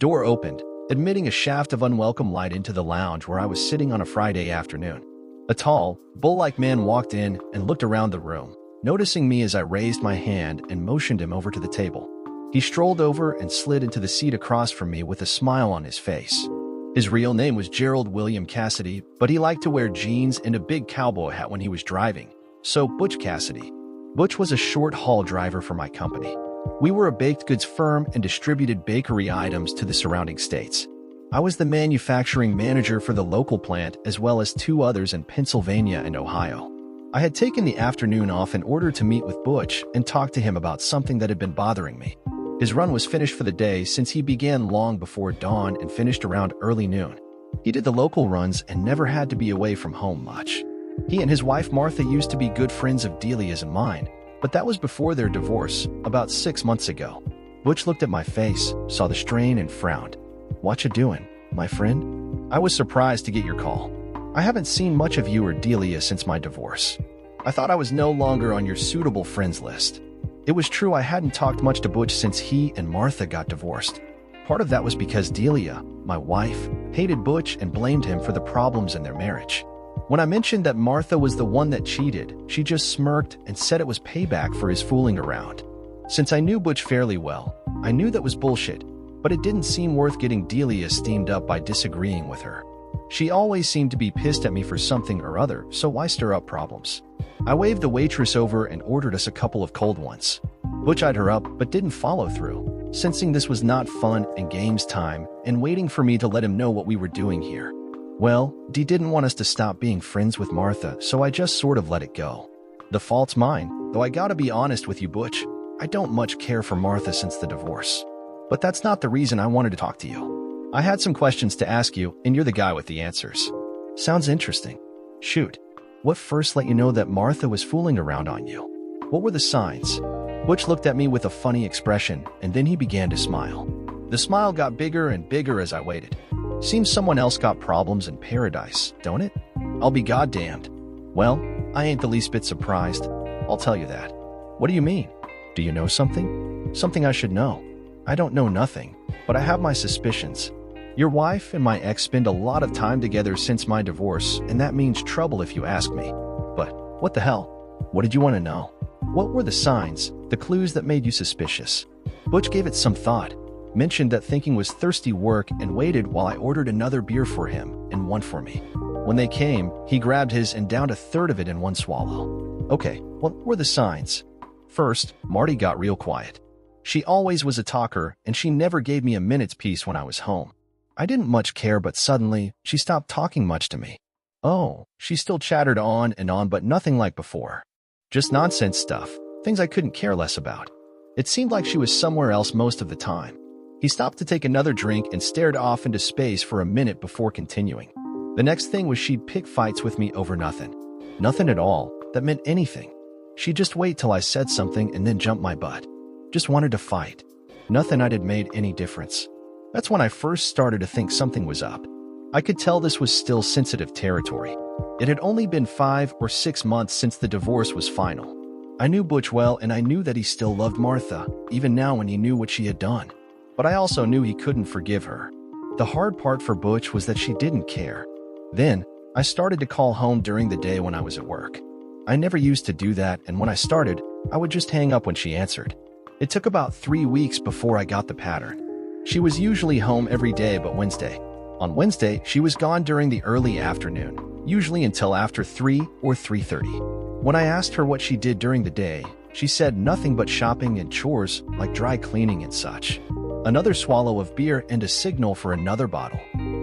door opened, admitting a shaft of unwelcome light into the lounge where I was sitting on a Friday afternoon. A tall, bull-like man walked in and looked around the room, noticing me as I raised my hand and motioned him over to the table. He strolled over and slid into the seat across from me with a smile on his face. His real name was Gerald William Cassidy, but he liked to wear jeans and a big cowboy hat when he was driving, so Butch Cassidy. Butch was a short-haul driver for my company. We were a baked goods firm and distributed bakery items to the surrounding states. I was the manufacturing manager for the local plant as well as two others in Pennsylvania and Ohio. I had taken the afternoon off in order to meet with Butch and talk to him about something that had been bothering me. His run was finished for the day since he began long before dawn and finished around early noon. He did the local runs and never had to be away from home much. He and his wife Martha used to be good friends of Delia's and mine, but that was before their divorce, about 6 months ago. Butch looked at my face, saw the strain and frowned. "What you doing, my friend? I was surprised to get your call. I haven't seen much of you or Delia since my divorce. I thought I was no longer on your suitable friends list." It was true I hadn't talked much to Butch since he and Martha got divorced. Part of that was because Delia, my wife, hated Butch and blamed him for the problems in their marriage. When I mentioned that Martha was the one that cheated, she just smirked and said it was payback for his fooling around. Since I knew Butch fairly well, I knew that was bullshit, but it didn't seem worth getting Delia steamed up by disagreeing with her. She always seemed to be pissed at me for something or other, so why stir up problems? I waved the waitress over and ordered us a couple of cold ones. Butch eyed her up but didn't follow through, sensing this was not fun and games time and waiting for me to let him know what we were doing here. Well, Dee didn't want us to stop being friends with Martha, so I just sort of let it go. The fault's mine, though I gotta be honest with you, Butch. I don't much care for Martha since the divorce. But that's not the reason I wanted to talk to you. I had some questions to ask you, and you're the guy with the answers. Sounds interesting. Shoot. What first let you know that Martha was fooling around on you? What were the signs? Butch looked at me with a funny expression, and then he began to smile. The smile got bigger and bigger as I waited. Seems someone else got problems in paradise, don't it? I'll be goddamned. Well, I ain't the least bit surprised. I'll tell you that. What do you mean? Do you know something? Something I should know. I don't know nothing, but I have my suspicions. Your wife and my ex spend a lot of time together since my divorce, and that means trouble if you ask me. But what the hell? What did you want to know? What were the signs, the clues that made you suspicious? Butch gave it some thought, mentioned that thinking was thirsty work, and waited while I ordered another beer for him and one for me. When they came, he grabbed his and downed a third of it in one swallow. Okay, what were the signs? First, Marty got real quiet. She always was a talker, and she never gave me a minute's peace when I was home. I didn't much care, but suddenly, she stopped talking much to me. Oh, she still chattered on and on, but nothing like before. Just nonsense stuff, things I couldn't care less about. It seemed like she was somewhere else most of the time. He stopped to take another drink and stared off into space for a minute before continuing. The next thing was she'd pick fights with me over nothing. Nothing at all, that meant anything. She'd just wait till I said something and then jump my butt. Just wanted to fight. Nothing I'd had made any difference. That's when I first started to think something was up. I could tell this was still sensitive territory. It had only been 5 or 6 months since the divorce was final. I knew Butch well, and I knew that he still loved Martha, even now when he knew what she had done. But I also knew he couldn't forgive her. The hard part for Butch was that she didn't care. Then, I started to call home during the day when I was at work. I never used to do that, and when I started, I would just hang up when she answered. It took about 3 weeks before I got the pattern. She was usually home every day but Wednesday. On Wednesday, she was gone during the early afternoon, usually until after 3 or 3:30. When I asked her what she did during the day, she said nothing but shopping and chores like dry cleaning and such. Another swallow of beer and a signal for another bottle.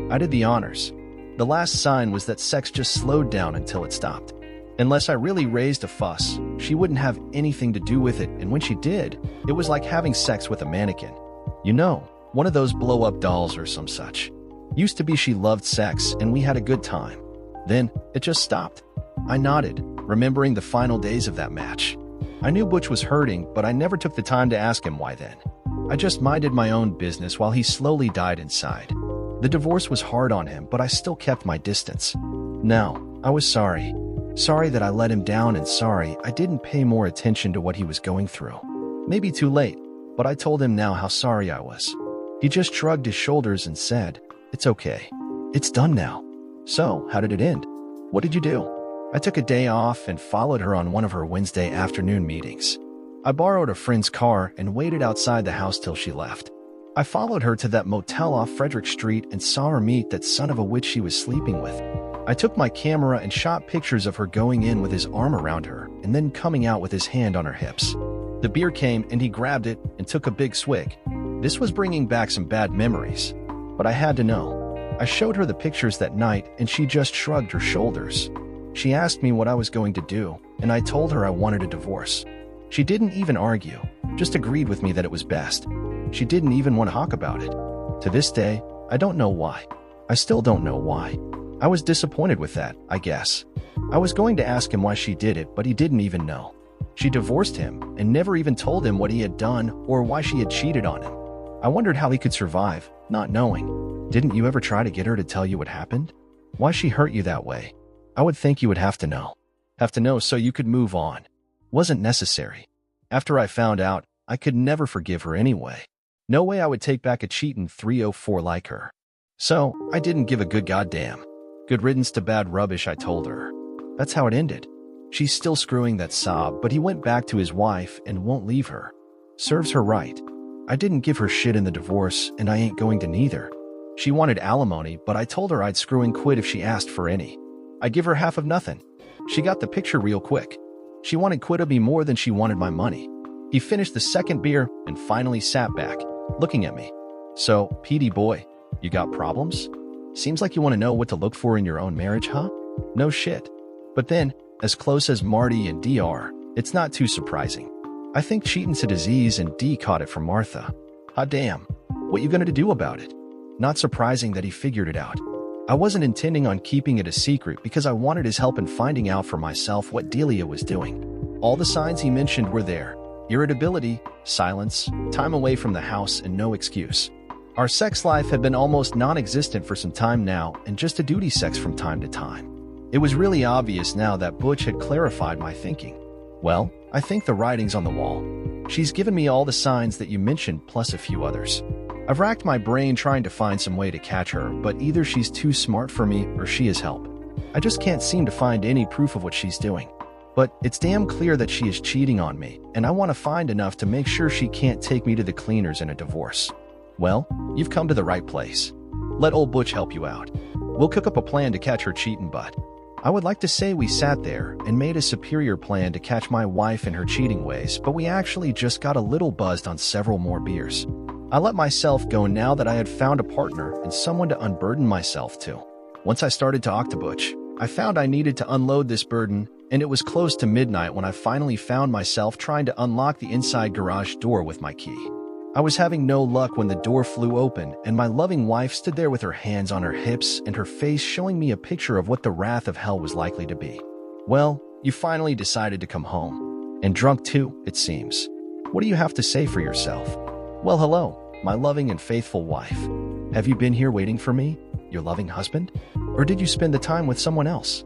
I did the honors. The last sign was that sex just slowed down until it stopped. Unless I really raised a fuss, she wouldn't have anything to do with it, and when she did, it was like having sex with a mannequin. You know, one of those blow-up dolls or some such. Used to be she loved sex, and we had a good time. Then, it just stopped. I nodded, remembering the final days of that match. I knew Butch was hurting, but I never took the time to ask him why then. I just minded my own business while he slowly died inside. The divorce was hard on him, but I still kept my distance. Now, I was sorry. Sorry that I let him down, and sorry I didn't pay more attention to what he was going through. Maybe too late, but I told him now how sorry I was. He just shrugged his shoulders and said, "It's okay. It's done now." "So, how did it end? What did you do?" "I took a day off and followed her on one of her Wednesday afternoon meetings. I borrowed a friend's car and waited outside the house till she left. I followed her to that motel off Frederick Street and saw her meet that son of a witch she was sleeping with. I took my camera and shot pictures of her going in with his arm around her and then coming out with his hand on her hips. The beer came and he grabbed it and took a big swig. This was bringing back some bad memories, but I had to know. I showed her the pictures that night and she just shrugged her shoulders. She asked me what I was going to do, and I told her I wanted a divorce. She didn't even argue, just agreed with me that it was best. She didn't even want to talk about it. To this day, I don't know why. I still don't know why. I was disappointed with that, I guess. I was going to ask him why she did it, but he didn't even know. She divorced him and never even told him what he had done or why she had cheated on him. I wondered how he could survive, not knowing. Didn't you ever try to get her to tell you what happened? Why she hurt you that way? I would think you would have to know. Have to know so you could move on. Wasn't necessary. After I found out, I could never forgive her anyway. No way I would take back a cheatin' 304 like her. So, I didn't give a good goddamn. Good riddance to bad rubbish, I told her. That's how it ended. She's still screwing that sob, but he went back to his wife and won't leave her. Serves her right. I didn't give her shit in the divorce, and I ain't going to neither. She wanted alimony, but I told her I'd screw and quit if she asked for any. I'd give her half of nothing. She got the picture real quick. She wanted quit of me more than she wanted my money. He finished the second beer and finally sat back, looking at me. "So, PD boy, you got problems? Seems like you want to know what to look for in your own marriage, huh?" No shit. But then, as close as Marty and D are, it's not too surprising. I think cheating's a disease and D caught it from Martha. Hot damn. What you gonna do about it? Not surprising that he figured it out. I wasn't intending on keeping it a secret because I wanted his help in finding out for myself what Delia was doing. All the signs he mentioned were there. Irritability, silence, time away from the house, and no excuse. Our sex life had been almost non-existent for some time now, and just a duty sex from time to time. It was really obvious now that Butch had clarified my thinking. Well, I think the writing's on the wall. She's given me all the signs that you mentioned, plus a few others. I've racked my brain trying to find some way to catch her, but either she's too smart for me or she is help. I just can't seem to find any proof of what she's doing. But it's damn clear that she is cheating on me, and I want to find enough to make sure she can't take me to the cleaners in a divorce. Well, you've come to the right place. Let old Butch help you out. We'll cook up a plan to catch her cheating butt. I would like to say we sat there and made a superior plan to catch my wife in her cheating ways, but we actually just got a little buzzed on several more beers. I let myself go now that I had found a partner and someone to unburden myself to. Once I started to talk to Butch, I found I needed to unload this burden, and it was close to midnight when I finally found myself trying to unlock the inside garage door with my key. I was having no luck when the door flew open and my loving wife stood there with her hands on her hips and her face showing me a picture of what the wrath of hell was likely to be. "Well, you finally decided to come home. And drunk too, it seems. What do you have to say for yourself?" "Well, hello, my loving and faithful wife. Have you been here waiting for me, your loving husband? Or did you spend the time with someone else?"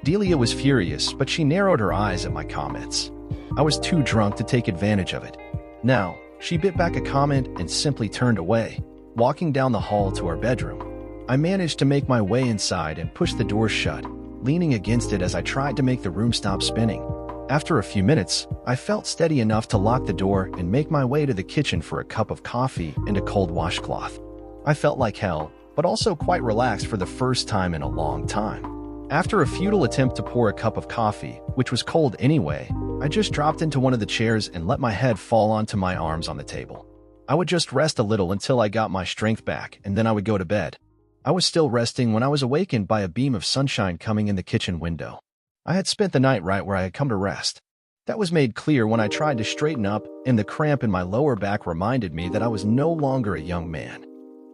Delia was furious, but she narrowed her eyes at my comments. I was too drunk to take advantage of it. Now, she bit back a comment and simply turned away, walking down the hall to our bedroom. I managed to make my way inside and push the door shut, leaning against it as I tried to make the room stop spinning. After a few minutes, I felt steady enough to lock the door and make my way to the kitchen for a cup of coffee and a cold washcloth. I felt like hell, but also quite relaxed for the first time in a long time. After a futile attempt to pour a cup of coffee, which was cold anyway, I just dropped into one of the chairs and let my head fall onto my arms on the table. I would just rest a little until I got my strength back, and then I would go to bed. I was still resting when I was awakened by a beam of sunshine coming in the kitchen window. I had spent the night right where I had come to rest. That was made clear when I tried to straighten up, and the cramp in my lower back reminded me that I was no longer a young man.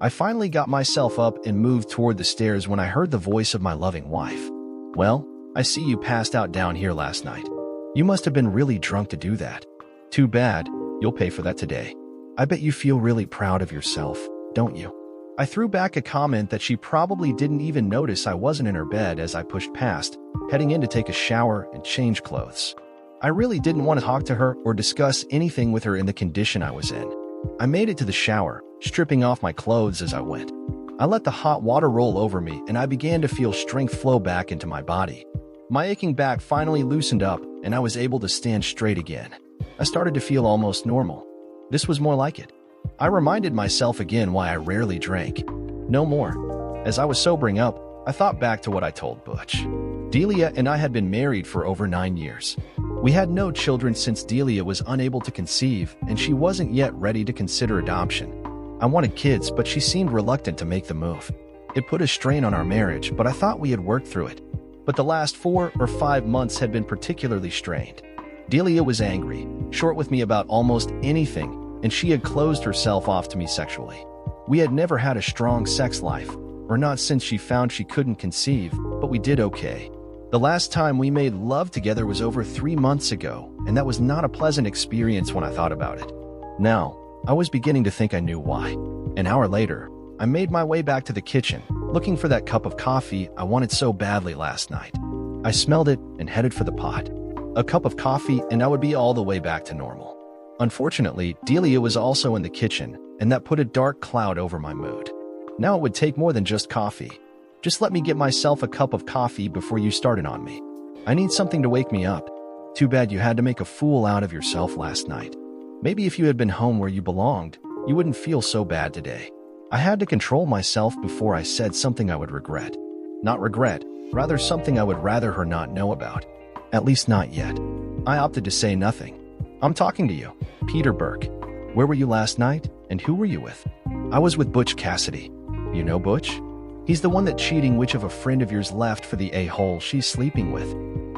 I finally got myself up and moved toward the stairs when I heard the voice of my loving wife. "Well, I see you passed out down here last night. You must have been really drunk to do that. Too bad, you'll pay for that today. I bet you feel really proud of yourself, don't you?" I threw back a comment that she probably didn't even notice I wasn't in her bed as I pushed past, heading in to take a shower and change clothes. I really didn't want to talk to her or discuss anything with her in the condition I was in. I made it to the shower, stripping off my clothes as I went. I let the hot water roll over me and I began to feel strength flow back into my body. My aching back finally loosened up and I was able to stand straight again. I started to feel almost normal. This was more like it. I reminded myself again why I rarely drank. No more. As I was sobering up, I thought back to what I told Butch. Delia and I had been married for over 9 years. We had no children since Delia was unable to conceive and she wasn't yet ready to consider adoption. I wanted kids, but she seemed reluctant to make the move. It put a strain on our marriage, but I thought we had worked through it. But the last 4 or 5 months had been particularly strained. Delia was angry, short with me about almost anything, and she had closed herself off to me sexually. We had never had a strong sex life, or not since she found she couldn't conceive, but we did okay. The last time we made love together was over 3 months ago, and that was not a pleasant experience when I thought about it. Now, I was beginning to think I knew why. An hour later, I made my way back to the kitchen, looking for that cup of coffee I wanted so badly last night. I smelled it and headed for the pot. A cup of coffee and I would be all the way back to normal. Unfortunately, Delia was also in the kitchen, and that put a dark cloud over my mood. Now it would take more than just coffee. Just let me get myself a cup of coffee before you started on me. I need something to wake me up. Too bad you had to make a fool out of yourself last night. Maybe if you had been home where you belonged, you wouldn't feel so bad today. I had to control myself before I said something I would regret. Not regret, rather something I would rather her not know about. At least not yet. I opted to say nothing. I'm talking to you, Peter Burke. Where were you last night, and who were you with? I was with Butch Cassidy. You know Butch? He's the one that cheating which of a friend of yours left for the a-hole she's sleeping with.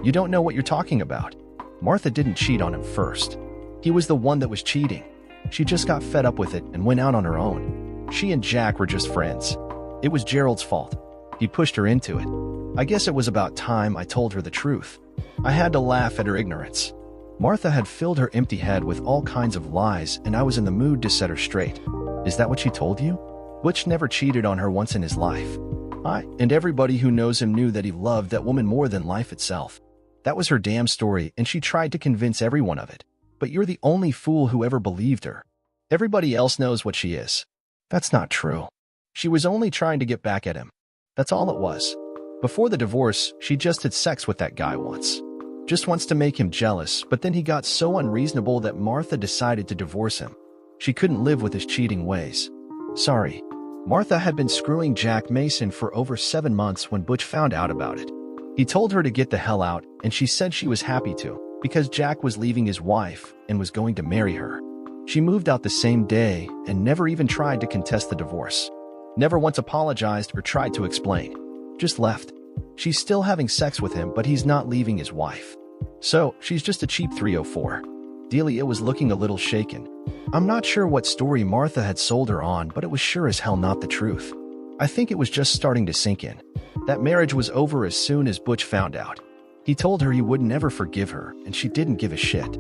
You don't know what you're talking about. Martha didn't cheat on him first. He was the one that was cheating. She just got fed up with it and went out on her own. She and Jack were just friends. It was Gerald's fault. He pushed her into it. I guess it was about time I told her the truth. I had to laugh at her ignorance. Martha had filled her empty head with all kinds of lies, and I was in the mood to set her straight. Is that what she told you? Butch never cheated on her once in his life. I and everybody who knows him knew that he loved that woman more than life itself. That was her damn story, and she tried to convince everyone of it. But you're the only fool who ever believed her. Everybody else knows what she is. That's not true. She was only trying to get back at him. That's all it was. Before the divorce, she just had sex with that guy once. Just wants to make him jealous, but then he got so unreasonable that Martha decided to divorce him. She couldn't live with his cheating ways. Sorry. Martha had been screwing Jack Mason for over 7 months when Butch found out about it. He told her to get the hell out, and she said she was happy to, because Jack was leaving his wife and was going to marry her. She moved out the same day and never even tried to contest the divorce. Never once apologized or tried to explain. Just left. She's still having sex with him, but he's not leaving his wife. So, she's just a cheap 304. Delia was looking a little shaken. I'm not sure what story Martha had sold her on, but it was sure as hell not the truth. I think it was just starting to sink in. That marriage was over as soon as Butch found out. He told her he would never forgive her, and she didn't give a shit.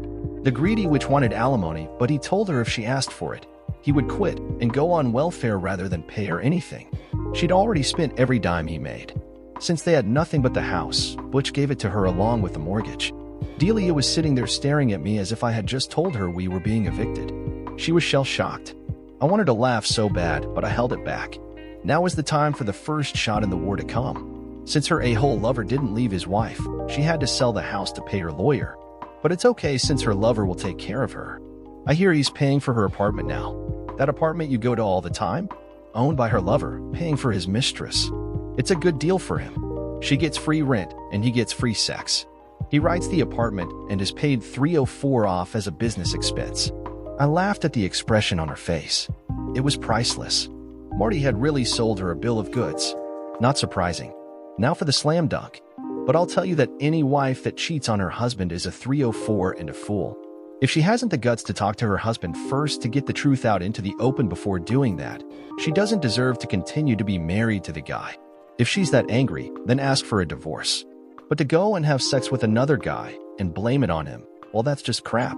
The greedy witch wanted alimony, but he told her if she asked for it, he would quit and go on welfare rather than pay her anything. She'd already spent every dime he made. Since they had nothing but the house, Butch gave it to her along with the mortgage. Delia was sitting there staring at me as if I had just told her we were being evicted. She was shell-shocked. I wanted to laugh so bad, but I held it back. Now was the time for the first shot in the war to come. Since her a-hole lover didn't leave his wife, she had to sell the house to pay her lawyer. But it's okay since her lover will take care of her. I hear he's paying for her apartment now. That apartment you go to all the time? Owned by her lover, paying for his mistress. It's a good deal for him. She gets free rent, and he gets free sex. He writes the apartment and is paid $304 off as a business expense. I laughed at the expression on her face. It was priceless. Marty had really sold her a bill of goods. Not surprising. Now for the slam dunk. But I'll tell you that any wife that cheats on her husband is a 304 and a fool. If she hasn't the guts to talk to her husband first to get the truth out into the open before doing that, she doesn't deserve to continue to be married to the guy. If she's that angry, then ask for a divorce. But to go and have sex with another guy and blame it on him, well, that's just crap.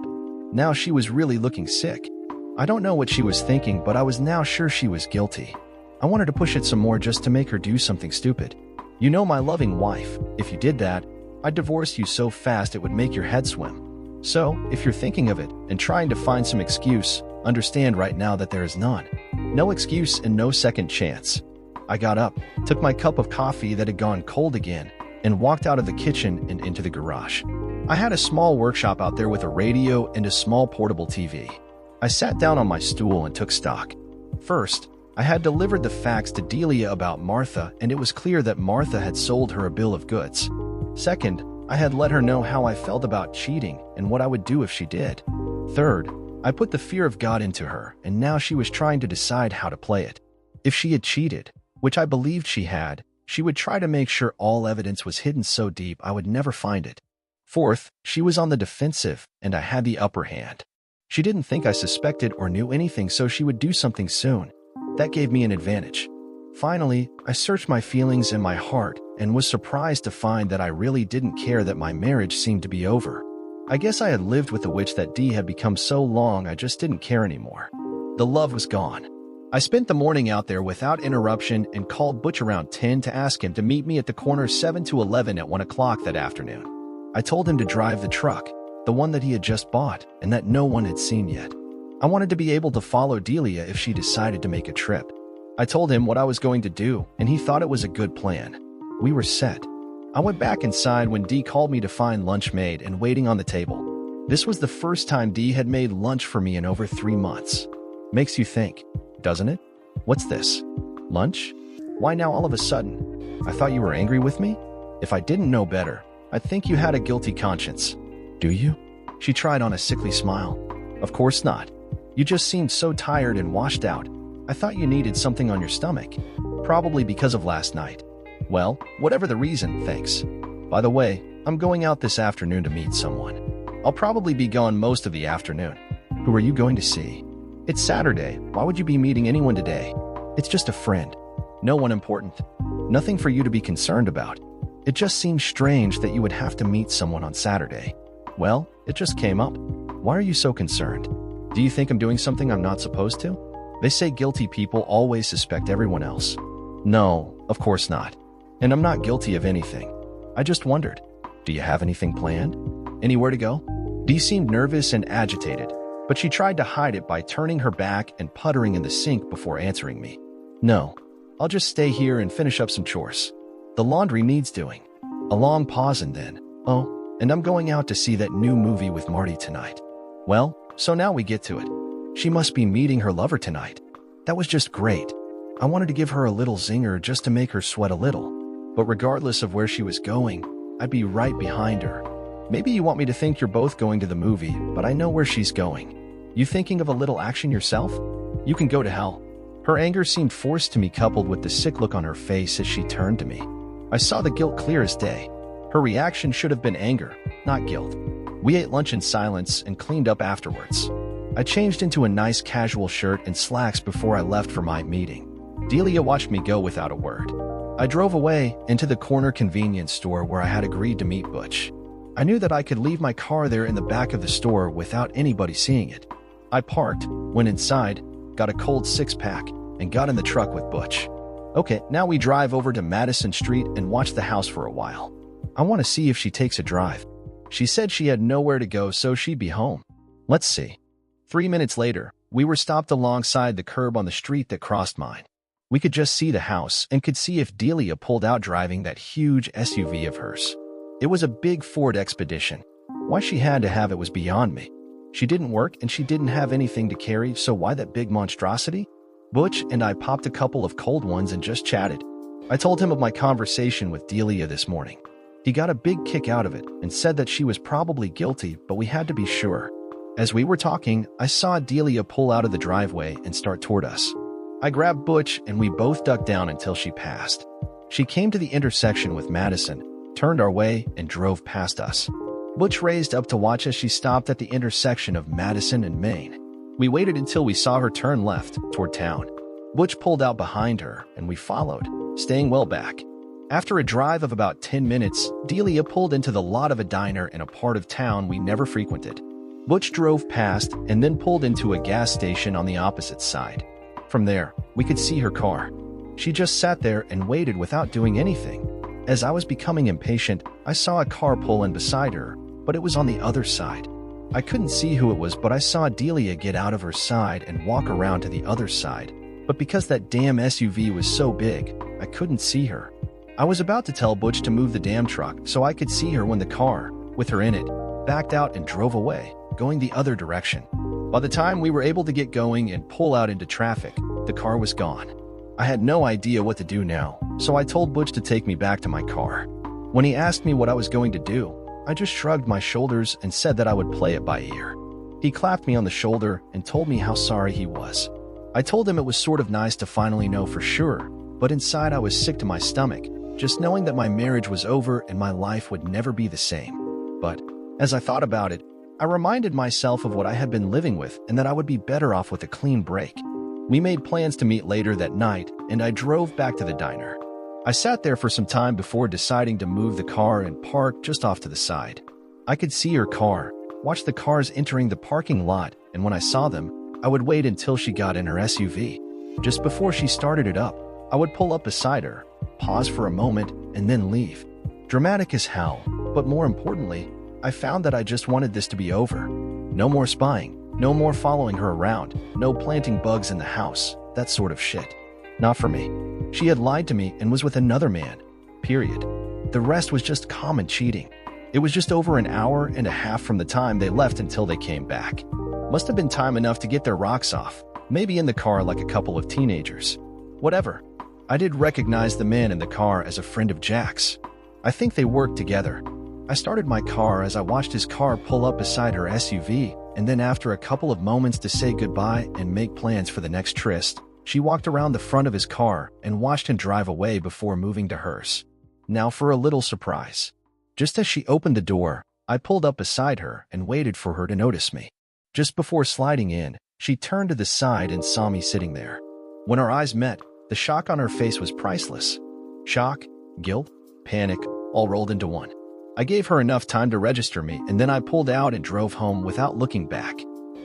Now she was really looking sick. I don't know what she was thinking, but I was now sure she was guilty. I wanted to push it some more just to make her do something stupid. You know, my loving wife, if you did that, I'd divorce you so fast it would make your head swim. So, if you're thinking of it and trying to find some excuse, understand right now that there is none. No excuse and no second chance. I got up, took my cup of coffee that had gone cold again, and walked out of the kitchen and into the garage. I had a small workshop out there with a radio and a small portable TV. I sat down on my stool and took stock. First, I had delivered the facts to Delia about Martha, and it was clear that Martha had sold her a bill of goods. Second, I had let her know how I felt about cheating and what I would do if she did. Third, I put the fear of God into her, and now she was trying to decide how to play it. If she had cheated, which I believed she had, she would try to make sure all evidence was hidden so deep I would never find it. Fourth, she was on the defensive, and I had the upper hand. She didn't think I suspected or knew anything, so she would do something soon. That gave me an advantage. Finally, I searched my feelings and my heart and was surprised to find that I really didn't care that my marriage seemed to be over. I guess I had lived with the witch that D had become so long I just didn't care anymore. The love was gone. I spent the morning out there without interruption and called Butch around 10 to ask him to meet me at the corner 7 to 11 at 1 o'clock that afternoon. I told him to drive the truck, the one that he had just bought and that no one had seen yet. I wanted to be able to follow Delia if she decided to make a trip. I told him what I was going to do, and he thought it was a good plan. We were set. I went back inside when Dee called me to find lunch made and waiting on the table. This was the first time Dee had made lunch for me in over 3 months. Makes you think, doesn't it? What's this? Lunch? Why now all of a sudden? I thought you were angry with me? If I didn't know better, I'd think you had a guilty conscience. Do you? She tried on a sickly smile. Of course not. You just seemed so tired and washed out. I thought you needed something on your stomach. Probably because of last night. Well, whatever the reason, thanks. By the way, I'm going out this afternoon to meet someone. I'll probably be gone most of the afternoon. Who are you going to see? It's Saturday. Why would you be meeting anyone today? It's just a friend. No one important. Nothing for you to be concerned about. It just seems strange that you would have to meet someone on Saturday. Well, it just came up. Why are you so concerned? Do you think I'm doing something I'm not supposed to? They say guilty people always suspect everyone else. No, of course not. And I'm not guilty of anything. I just wondered, do you have anything planned? Anywhere to go? Dee seemed nervous and agitated, but she tried to hide it by turning her back and puttering in the sink before answering me. No, I'll just stay here and finish up some chores. The laundry needs doing. A long pause and then, oh, and I'm going out to see that new movie with Marty tonight. Well, so now we get to it. She must be meeting her lover tonight. That was just great. I wanted to give her a little zinger just to make her sweat a little. But regardless of where she was going, I'd be right behind her. Maybe you want me to think you're both going to the movie, but I know where she's going. You thinking of a little action yourself? You can go to hell. Her anger seemed forced to me, coupled with the sick look on her face as she turned to me. I saw the guilt clear as day. Her reaction should have been anger, not guilt. We ate lunch in silence and cleaned up afterwards. I changed into a nice casual shirt and slacks before I left for my meeting. Delia watched me go without a word. I drove away into the corner convenience store where I had agreed to meet Butch. I knew that I could leave my car there in the back of the store without anybody seeing it. I parked, went inside, got a cold six-pack, and got in the truck with Butch. Okay, now we drive over to Madison Street and watch the house for a while. I want to see if she takes a drive. She said she had nowhere to go, so she'd be home. Let's see. 3 minutes later, we were stopped alongside the curb on the street that crossed mine. We could just see the house and could see if Delia pulled out driving that huge SUV of hers. It was a big Ford Expedition. Why she had to have it was beyond me. She didn't work and she didn't have anything to carry, so why that big monstrosity? Butch and I popped a couple of cold ones and just chatted. I told him of my conversation with Delia this morning. He got a big kick out of it and said that she was probably guilty, but we had to be sure. As we were talking, I saw Delia pull out of the driveway and start toward us. I grabbed Butch and we both ducked down until she passed. She came to the intersection with Madison, turned our way, and drove past us. Butch raised up to watch as she stopped at the intersection of Madison and Main. We waited until we saw her turn left toward town. Butch pulled out behind her and we followed, staying well back. After a drive of about 10 minutes, Delia pulled into the lot of a diner in a part of town we never frequented. Butch drove past and then pulled into a gas station on the opposite side. From there, we could see her car. She just sat there and waited without doing anything. As I was becoming impatient, I saw a car pull in beside her, but it was on the other side. I couldn't see who it was, but I saw Delia get out of her side and walk around to the other side. But because that damn SUV was so big, I couldn't see her. I was about to tell Butch to move the damn truck so I could see her when the car, with her in it, backed out and drove away, going the other direction. By the time we were able to get going and pull out into traffic, the car was gone. I had no idea what to do now, so I told Butch to take me back to my car. When he asked me what I was going to do, I just shrugged my shoulders and said that I would play it by ear. He clapped me on the shoulder and told me how sorry he was. I told him it was sort of nice to finally know for sure, but inside I was sick to my stomach, just knowing that my marriage was over and my life would never be the same. But as I thought about it, I reminded myself of what I had been living with and that I would be better off with a clean break. We made plans to meet later that night, and I drove back to the diner. I sat there for some time before deciding to move the car and park just off to the side. I could see her car, watch the cars entering the parking lot, and when I saw them, I would wait until she got in her SUV. Just before she started it up, I would pull up beside her, pause for a moment, and then leave. Dramatic as hell, but more importantly, I found that I just wanted this to be over. No more spying, no more following her around, no planting bugs in the house, that sort of shit. Not for me. She had lied to me and was with another man. Period. The rest was just common cheating. It was just over an hour and a half from the time they left until they came back. Must have been time enough to get their rocks off, maybe in the car like a couple of teenagers. Whatever. I did recognize the man in the car as a friend of Jack's. I think they worked together. I started my car as I watched his car pull up beside her SUV, and then after a couple of moments to say goodbye and make plans for the next tryst, she walked around the front of his car and watched him drive away before moving to hers. Now for a little surprise. Just as she opened the door, I pulled up beside her and waited for her to notice me. Just before sliding in, she turned to the side and saw me sitting there. When our eyes met, the shock on her face was priceless. Shock, guilt, panic, all rolled into one. I gave her enough time to register me, and then I pulled out and drove home without looking back.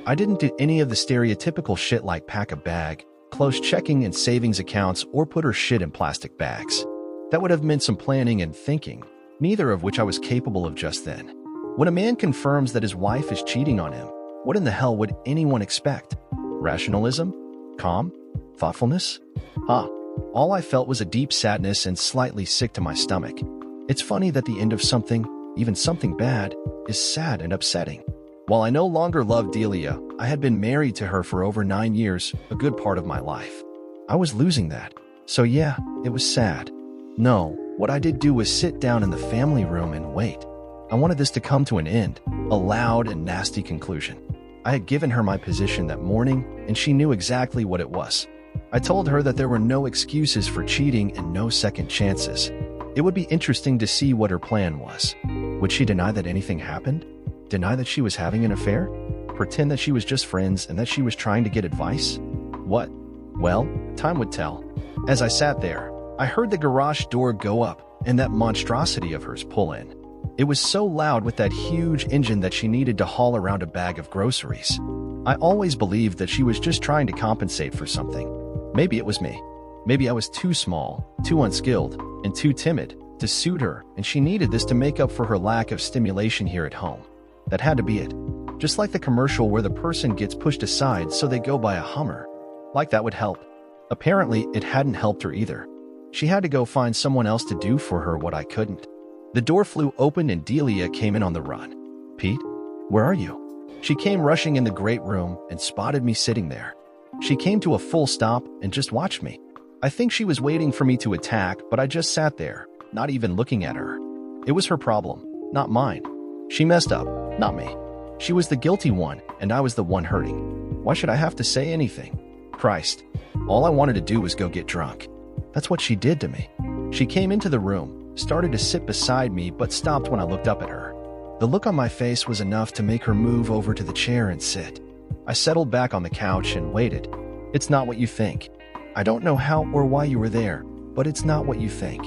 I didn't do any of the stereotypical shit like pack a bag, close checking and savings accounts, or put her shit in plastic bags. That would have meant some planning and thinking, neither of which I was capable of just then. When a man confirms that his wife is cheating on him, what in the hell would anyone expect? Rationalism? Calm? Thoughtfulness? All I felt was a deep sadness and slightly sick to my stomach. It's funny that the end of something, even something bad, is sad and upsetting. While I no longer loved Delia, I had been married to her for over 9 years, a good part of my life. I was losing that. So yeah, it was sad. No, what I did do was sit down in the family room and wait. I wanted this to come to an end, a loud and nasty conclusion. I had given her my position that morning, and she knew exactly what it was. I told her that there were no excuses for cheating and no second chances. It would be interesting to see what her plan was. Would she deny that anything happened? Deny that she was having an affair? Pretend that she was just friends and that she was trying to get advice? What? Well, time would tell. As I sat there, I heard the garage door go up and that monstrosity of hers pull in. It was so loud with that huge engine that she needed to haul around a bag of groceries. I always believed that she was just trying to compensate for something. Maybe it was me. Maybe I was too small, too unskilled, and too timid to suit her, and she needed this to make up for her lack of stimulation here at home. That had to be it. Just like the commercial where the person gets pushed aside so they go buy a Hummer. Like that would help. Apparently, it hadn't helped her either. She had to go find someone else to do for her what I couldn't. The door flew open and Delia came in on the run. "Pete, where are you?" She came rushing in the great room and spotted me sitting there. She came to a full stop and just watched me. I think she was waiting for me to attack, but I just sat there, not even looking at her. It was her problem, not mine. She messed up, not me. She was the guilty one, and I was the one hurting. Why should I have to say anything? Christ, all I wanted to do was go get drunk. That's what she did to me. She came into the room, started to sit beside me, but stopped when I looked up at her. The look on my face was enough to make her move over to the chair and sit. I settled back on the couch and waited. It's not what you think. I don't know how or why you were there, but it's not what you think.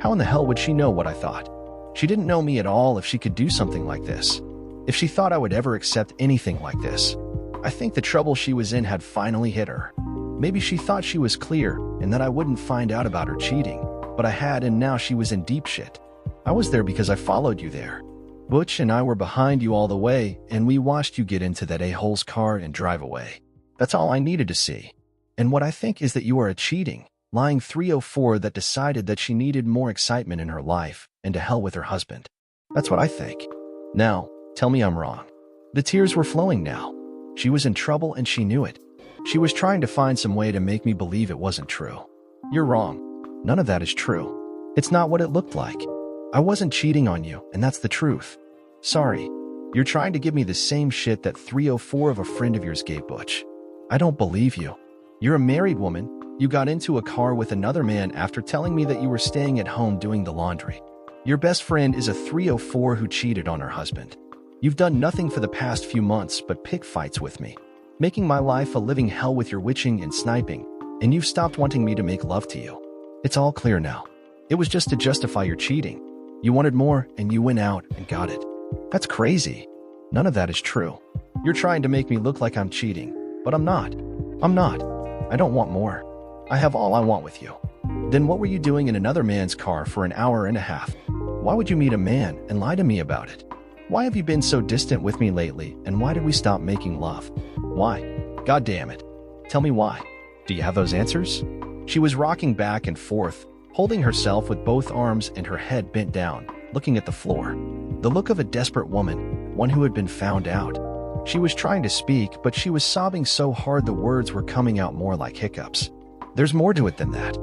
How in the hell would she know what I thought? She didn't know me at all if she could do something like this. If she thought I would ever accept anything like this. I think the trouble she was in had finally hit her. Maybe she thought she was clear and that I wouldn't find out about her cheating, but I had, and now she was in deep shit. I was there because I followed you there. Butch and I were behind you all the way, and we watched you get into that a-hole's car and drive away. That's all I needed to see. And what I think is that you are a cheating, lying 304 that decided that she needed more excitement in her life and to hell with her husband. That's what I think. Now, tell me I'm wrong. The tears were flowing now. She was in trouble and she knew it. She was trying to find some way to make me believe it wasn't true. You're wrong. None of that is true. It's not what it looked like. I wasn't cheating on you, and that's the truth. Sorry. You're trying to give me the same shit that 304 of a friend of yours gave Butch. I don't believe you. You're a married woman. You got into a car with another man after telling me that you were staying at home doing the laundry. Your best friend is a 304 who cheated on her husband. You've done nothing for the past few months but pick fights with me, making my life a living hell with your witching and sniping, and you've stopped wanting me to make love to you. It's all clear now. It was just to justify your cheating. You wanted more, and you went out and got it. That's crazy. None of that is true. You're trying to make me look like I'm cheating, but I'm not. I'm not. I don't want more. I have all I want with you. Then what were you doing in another man's car for an hour and a half? Why would you meet a man and lie to me about it? Why have you been so distant with me lately, and why did we stop making love? Why? God damn it. Tell me why. Do you have those answers? She was rocking back and forth, holding herself with both arms and her head bent down, looking at the floor. The look of a desperate woman, one who had been found out. She was trying to speak, but she was sobbing so hard the words were coming out more like hiccups. There's more to it than that.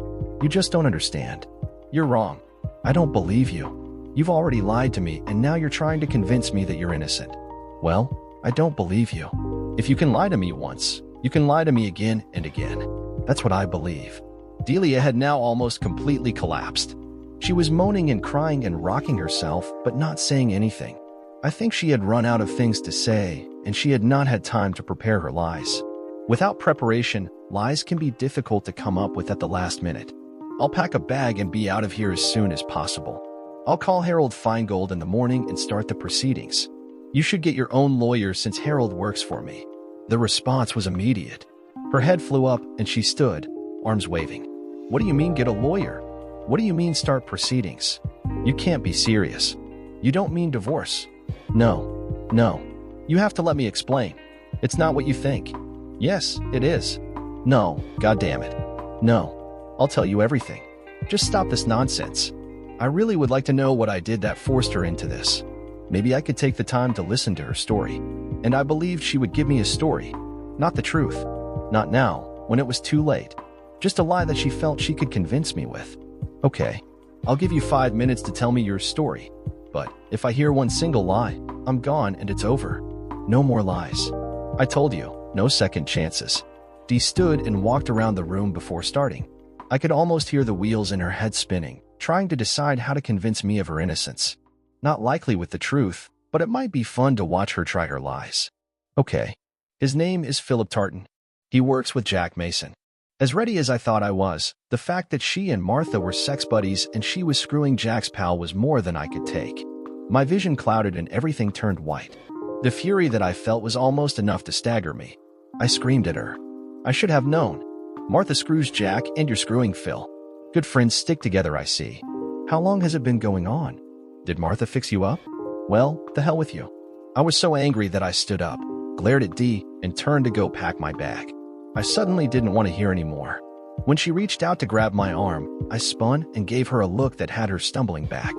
You just don't understand. You're wrong. I don't believe you. You've already lied to me, and now you're trying to convince me that you're innocent. Well, I don't believe you. If you can lie to me once, you can lie to me again and again. That's what I believe. Delia had now almost completely collapsed. She was moaning and crying and rocking herself, but not saying anything. I think she had run out of things to say, and she had not had time to prepare her lies. Without preparation, lies can be difficult to come up with at the last minute. I'll pack a bag and be out of here as soon as possible. I'll call Harold Feingold in the morning and start the proceedings. You should get your own lawyer since Harold works for me. The response was immediate. Her head flew up and she stood, arms waving. What do you mean get a lawyer? What do you mean start proceedings? You can't be serious. You don't mean divorce. No. You have to let me explain. It's not what you think. Yes, it is. No, goddamn it. No. I'll tell you everything. Just stop this nonsense. I really would like to know what I did that forced her into this. Maybe I could take the time to listen to her story. And I believed she would give me a story. Not the truth. Not now, when it was too late. Just a lie that she felt she could convince me with. Okay, I'll give you 5 minutes to tell me your story. But if I hear one single lie, I'm gone and it's over. No more lies. I told you, no second chances. Dee stood and walked around the room before starting. I could almost hear the wheels in her head spinning, trying to decide how to convince me of her innocence. Not likely with the truth, but it might be fun to watch her try her lies. Okay. His name is Philip Tartan. He works with Jack Mason. As ready as I thought I was, the fact that she and Martha were sex buddies and she was screwing Jack's pal was more than I could take. My vision clouded and everything turned white. The fury that I felt was almost enough to stagger me. I screamed at her. I should have known. Martha screws Jack and you're screwing Phil. Good friends stick together, I see. How long has it been going on? Did Martha fix you up? Well, the hell with you. I was so angry that I stood up, glared at Dee, and turned to go pack my bag. I suddenly didn't want to hear any more. When she reached out to grab my arm, I spun and gave her a look that had her stumbling back.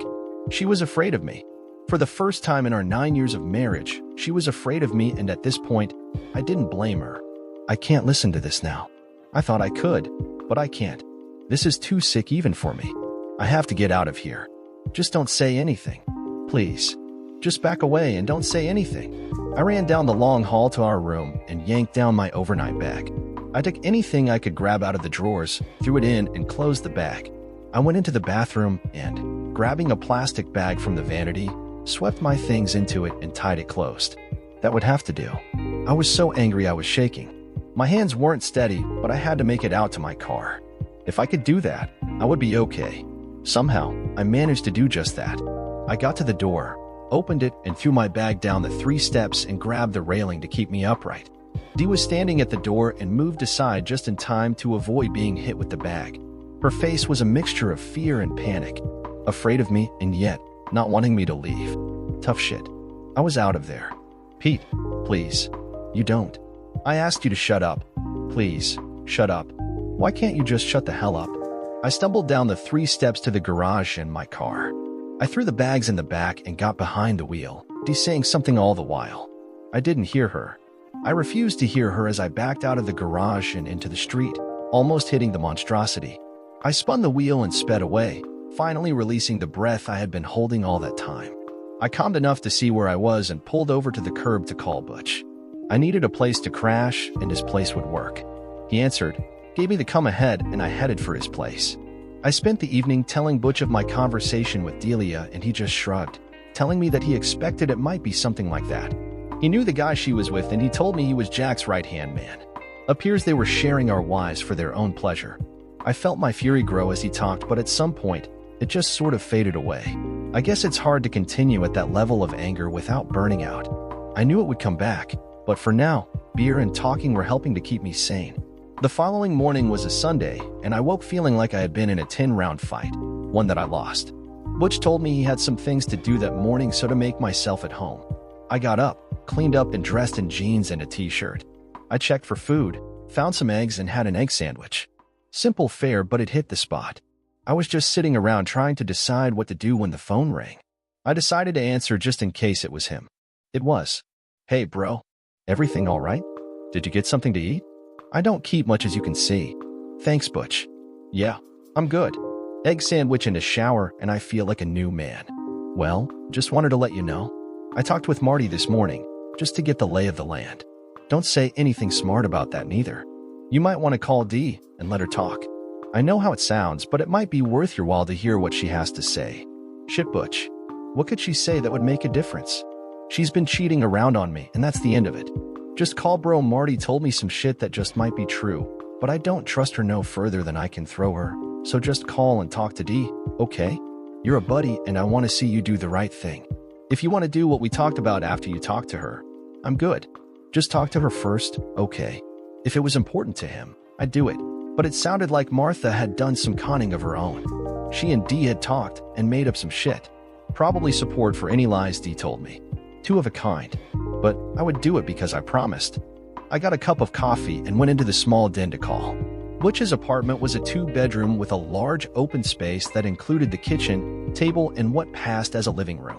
She was afraid of me. For the first time in our 9 years of marriage, she was afraid of me, and at this point, I didn't blame her. I can't listen to this now. I thought I could, but I can't. This is too sick even for me. I have to get out of here. Just don't say anything. Please. Just back away and don't say anything. I ran down the long hall to our room and yanked down my overnight bag. I took anything I could grab out of the drawers, threw it in, and closed the bag. I went into the bathroom and, grabbing a plastic bag from the vanity, swept my things into it and tied it closed. That would have to do. I was so angry I was shaking. My hands weren't steady, but I had to make it out to my car. If I could do that, I would be okay. Somehow, I managed to do just that. I got to the door, opened it, and threw my bag down the 3 steps and grabbed the railing to keep me upright. Dee was standing at the door and moved aside just in time to avoid being hit with the bag. Her face was a mixture of fear and panic, afraid of me and yet not wanting me to leave. Tough shit. I was out of there. Pete, please. You don't. I asked you to shut up. Please. Shut up. Why can't you just shut the hell up? I stumbled down the 3 steps to the garage in my car. I threw the bags in the back and got behind the wheel, Dee saying something all the while. I didn't hear her. I refused to hear her as I backed out of the garage and into the street, almost hitting the monstrosity. I spun the wheel and sped away, finally releasing the breath I had been holding all that time. I calmed enough to see where I was and pulled over to the curb to call Butch. I needed a place to crash, and his place would work. He answered, gave me the come ahead, and I headed for his place. I spent the evening telling Butch of my conversation with Delia, and he just shrugged, telling me that he expected it might be something like that. He knew the guy she was with, and he told me he was Jack's right-hand man. Appears they were sharing our wives for their own pleasure. I felt my fury grow as he talked, but at some point, it just sort of faded away. I guess it's hard to continue at that level of anger without burning out. I knew it would come back, but for now, beer and talking were helping to keep me sane. The following morning was a Sunday, and I woke feeling like I had been in a 10-round fight, one that I lost. Butch told me he had some things to do that morning, so to make myself at home. I got up, cleaned up and dressed in jeans and a t-shirt. I checked for food, found some eggs and had an egg sandwich. Simple fare, but it hit the spot. I was just sitting around trying to decide what to do when the phone rang. I decided to answer just in case it was him. It was. Hey bro, everything all right? Did you get something to eat? I don't keep much as you can see. Thanks, Butch. Yeah, I'm good. Egg sandwich and a shower, and I feel like a new man. Well, just wanted to let you know. I talked with Marty this morning, just to get the lay of the land. Don't say anything smart about that neither. You might want to call Dee and let her talk. I know how it sounds, but it might be worth your while to hear what she has to say. Shit, Butch. What could she say that would make a difference? She's been cheating around on me, and that's the end of it. Just call bro. Marty told me some shit that just might be true, but I don't trust her no further than I can throw her, so just call and talk to Dee, okay? You're a buddy, and I want to see you do the right thing. If you want to do what we talked about after you talk to her, I'm good. Just talk to her first, okay? If it was important to him, I'd do it, but it sounded like Martha had done some conning of her own. She and Dee had talked and made up some shit. Probably support for any lies Dee told me. Two of a kind. But I would do it because I promised. I got a cup of coffee and went into the small den to call. Butch's apartment was a 2-bedroom with a large open space that included the kitchen, table, and what passed as a living room.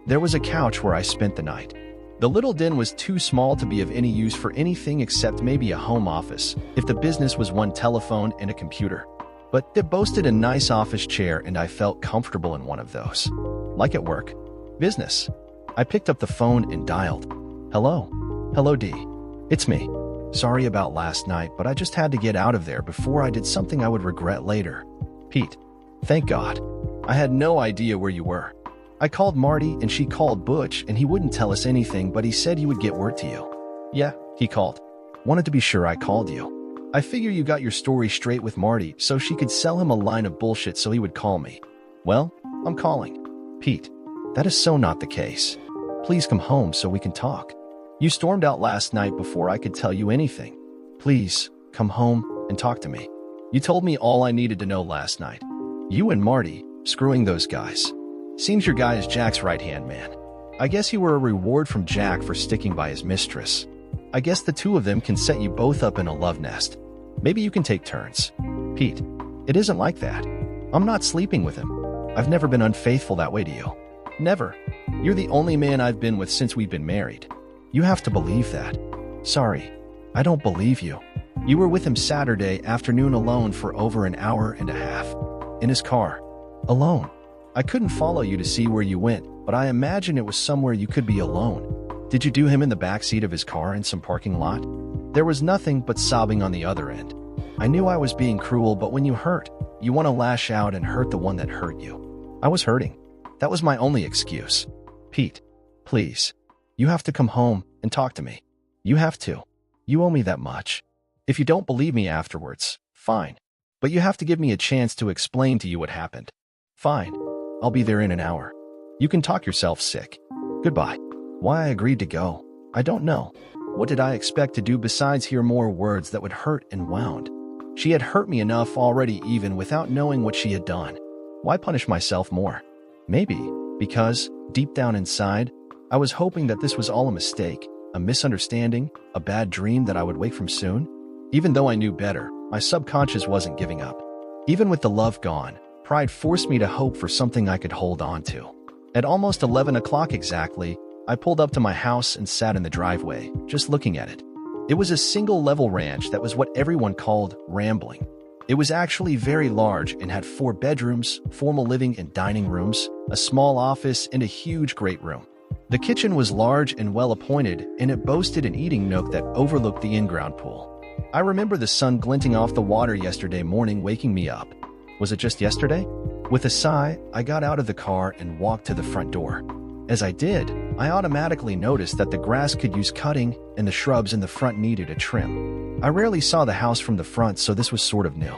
There was a couch where I spent the night. The little den was too small to be of any use for anything except maybe a home office, if the business was one telephone and a computer. But it boasted a nice office chair, and I felt comfortable in one of those. Like at work. Business. I picked up the phone and dialed. Hello. Hello, Dee. It's me. Sorry about last night, but I just had to get out of there before I did something I would regret later. Pete. Thank God. I had no idea where you were. I called Marty and she called Butch, and he wouldn't tell us anything, but he said he would get word to you. Yeah, he called. Wanted to be sure I called you. I figure you got your story straight with Marty, so she could sell him a line of bullshit so he would call me. Well, I'm calling. Pete, that is so not the case. Please come home so we can talk. You stormed out last night before I could tell you anything. Please, come home and talk to me. You told me all I needed to know last night. You and Marty, screwing those guys. Seems your guy is Jack's right-hand man. I guess you were a reward from Jack for sticking by his mistress. I guess the two of them can set you both up in a love nest. Maybe you can take turns. Pete, it isn't like that. I'm not sleeping with him. I've never been unfaithful that way to you. Never. You're the only man I've been with since we've been married. You have to believe that. Sorry, I don't believe you. You were with him Saturday afternoon alone for over an hour and a half. In his car. Alone. I couldn't follow you to see where you went, but I imagine it was somewhere you could be alone. Did you do him in the backseat of his car in some parking lot? There was nothing but sobbing on the other end. I knew I was being cruel, but when you hurt, you want to lash out and hurt the one that hurt you. I was hurting. That was my only excuse. Pete, please. You have to come home and talk to me. You have to. You owe me that much. If you don't believe me afterwards, fine. But you have to give me a chance to explain to you what happened. Fine. I'll be there in an hour. You can talk yourself sick. Goodbye. Why I agreed to go, I don't know. What did I expect to do besides hear more words that would hurt and wound? She had hurt me enough already even without knowing what she had done. Why punish myself more? Maybe because, deep down inside, I was hoping that this was all a mistake, a misunderstanding, a bad dream that I would wake from soon. Even though I knew better, my subconscious wasn't giving up. Even with the love gone, pride forced me to hope for something I could hold on to. At almost 11 o'clock exactly, I pulled up to my house and sat in the driveway, just looking at it. It was a single-level ranch that was what everyone called rambling. It was actually very large and had 4 bedrooms, formal living and dining rooms, a small office, and a huge great room. The kitchen was large and well-appointed, and it boasted an eating nook that overlooked the in-ground pool. I remember the sun glinting off the water yesterday morning waking me up. Was it just yesterday? With a sigh, I got out of the car and walked to the front door. As I did, I automatically noticed that the grass could use cutting and the shrubs in the front needed a trim. I rarely saw the house from the front, so this was sort of new.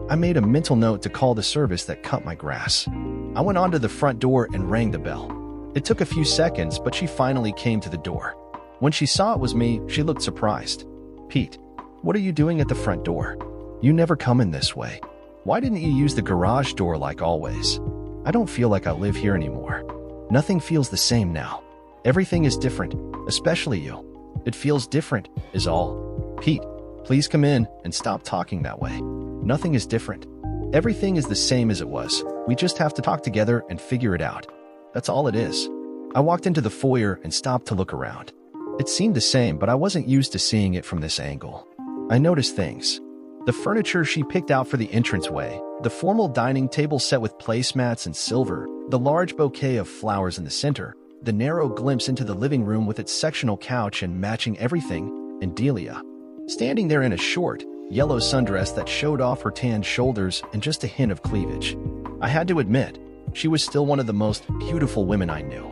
I made a mental note to call the service that cut my grass. I went onto the front door and rang the bell. It took a few seconds, but she finally came to the door. When she saw it was me, she looked surprised. "Pete, what are you doing at the front door? You never come in this way. Why didn't you use the garage door like always? I don't feel like I live here anymore. Nothing feels the same now. Everything is different, especially you. It feels different, is all. Pete, please come in and stop talking that way. Nothing is different. Everything is the same as it was. We just have to talk together and figure it out. That's all it is." I walked into the foyer and stopped to look around. It seemed the same, but I wasn't used to seeing it from this angle. I noticed things. The furniture she picked out for the entranceway, the formal dining table set with placemats and silver, the large bouquet of flowers in the center, the narrow glimpse into the living room with its sectional couch and matching everything, and Delia, standing there in a short, yellow sundress that showed off her tanned shoulders and just a hint of cleavage. I had to admit, she was still one of the most beautiful women I knew.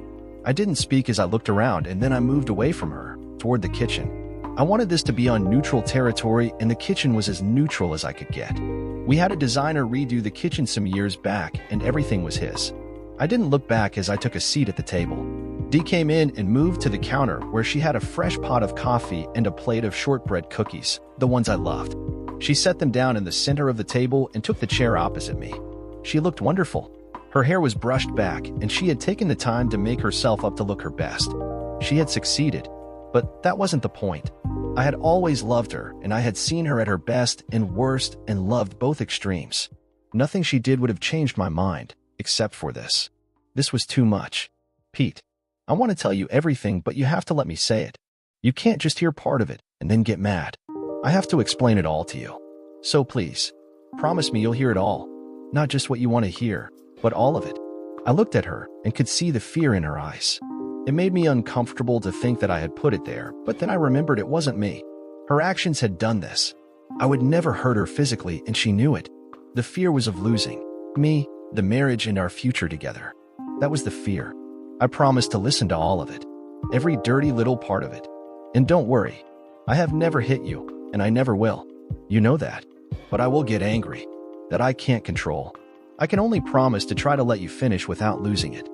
I didn't speak as I looked around, and then I moved away from her, toward the kitchen. I wanted this to be on neutral territory, and the kitchen was as neutral as I could get. We had a designer redo the kitchen some years back, and everything was his. I didn't look back as I took a seat at the table. Dee came in and moved to the counter where she had a fresh pot of coffee and a plate of shortbread cookies, the ones I loved. She set them down in the center of the table and took the chair opposite me. She looked wonderful. Her hair was brushed back, and she had taken the time to make herself up to look her best. She had succeeded, but that wasn't the point. I had always loved her, and I had seen her at her best and worst and loved both extremes. Nothing she did would have changed my mind, except for this. This was too much. "Pete, I want to tell you everything, but you have to let me say it. You can't just hear part of it and then get mad. I have to explain it all to you. So please, promise me you'll hear it all. Not just what you want to hear, but all of it." I looked at her and could see the fear in her eyes. It made me uncomfortable to think that I had put it there, but then I remembered it wasn't me. Her actions had done this. I would never hurt her physically, and she knew it. The fear was of losing me, the marriage, and our future together. That was the fear. I promised to listen to all of it, every dirty little part of it. And don't worry, I have never hit you, and I never will. You know that. But I will get angry. That I can't control. I can only promise to try to let you finish without losing it.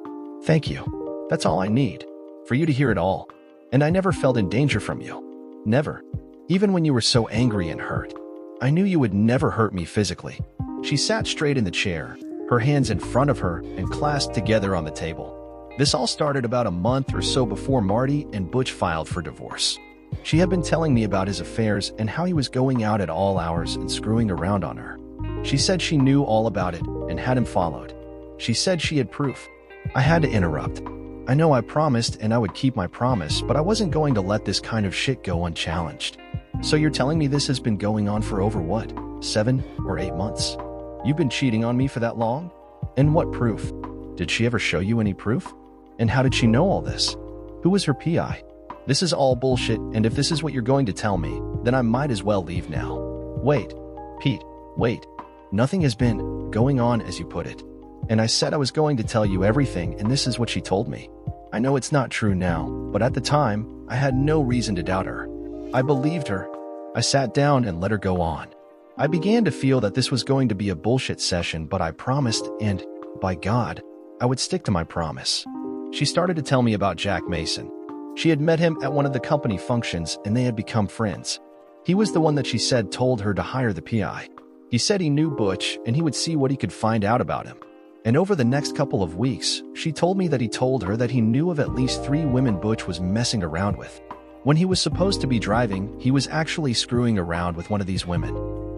Thank you. That's all I need, for you to hear it all. And I never felt in danger from you. Never. Even when you were so angry and hurt. I knew you would never hurt me physically. She sat straight in the chair, her hands in front of her and clasped together on the table. This all started about a month or so before Marty and Butch filed for divorce. She had been telling me about his affairs and how he was going out at all hours and screwing around on her. She said she knew all about it and had him followed. She said she had proof. I had to interrupt. I know I promised and I would keep my promise, but I wasn't going to let this kind of shit go unchallenged. So you're telling me this has been going on for over what, 7 or 8 months? You've been cheating on me for that long? And what proof? Did she ever show you any proof? And how did she know all this? Who was her PI? This is all bullshit, and if this is what you're going to tell me, then I might as well leave now. Wait, Pete, wait. Nothing has been going on as you put it. And I said I was going to tell you everything, and this is what she told me. I know it's not true now, but at the time, I had no reason to doubt her. I believed her. I sat down and let her go on. I began to feel that this was going to be a bullshit session, but I promised, and, by God, I would stick to my promise. She started to tell me about Jack Mason. She had met him at one of the company functions, and they had become friends. He was the one that she said told her to hire the PI. He said he knew Butch, and he would see what he could find out about him. And over the next couple of weeks, she told me that he told her that he knew of at least 3 women Butch was messing around with. When he was supposed to be driving, he was actually screwing around with one of these women.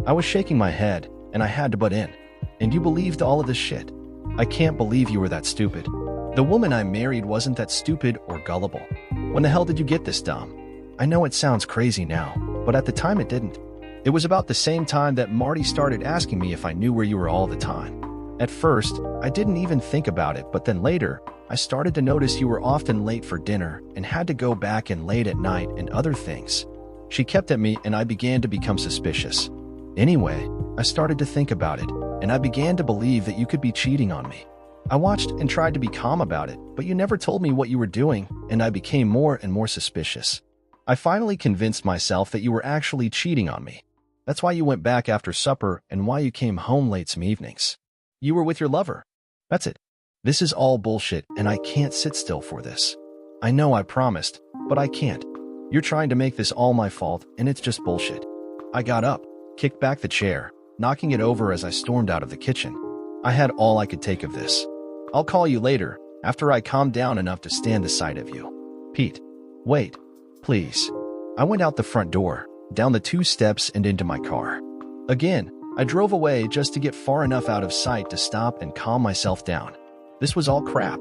I was shaking my head, and I had to butt in. And you believed all of this shit? I can't believe you were that stupid. The woman I married wasn't that stupid or gullible. When the hell did you get this dumb? I know it sounds crazy now, but at the time it didn't. It was about the same time that Marty started asking me if I knew where you were all the time. At first, I didn't even think about it, but then later, I started to notice you were often late for dinner and had to go back in late at night and other things. She kept at me and I began to become suspicious. Anyway, I started to think about it, and I began to believe that you could be cheating on me. I watched and tried to be calm about it, but you never told me what you were doing, and I became more and more suspicious. I finally convinced myself that you were actually cheating on me. That's why you went back after supper and why you came home late some evenings. You were with your lover. That's it. This is all bullshit, and I can't sit still for this. I know I promised, but I can't. You're trying to make this all my fault, and it's just bullshit. I got up, kicked back the chair, knocking it over as I stormed out of the kitchen. I had all I could take of this. I'll call you later, after I calm down enough to stand the sight of you. Pete. Wait. Please. I went out the front door, down the 2 steps and into my car. Again, I drove away just to get far enough out of sight to stop and calm myself down. This was all crap.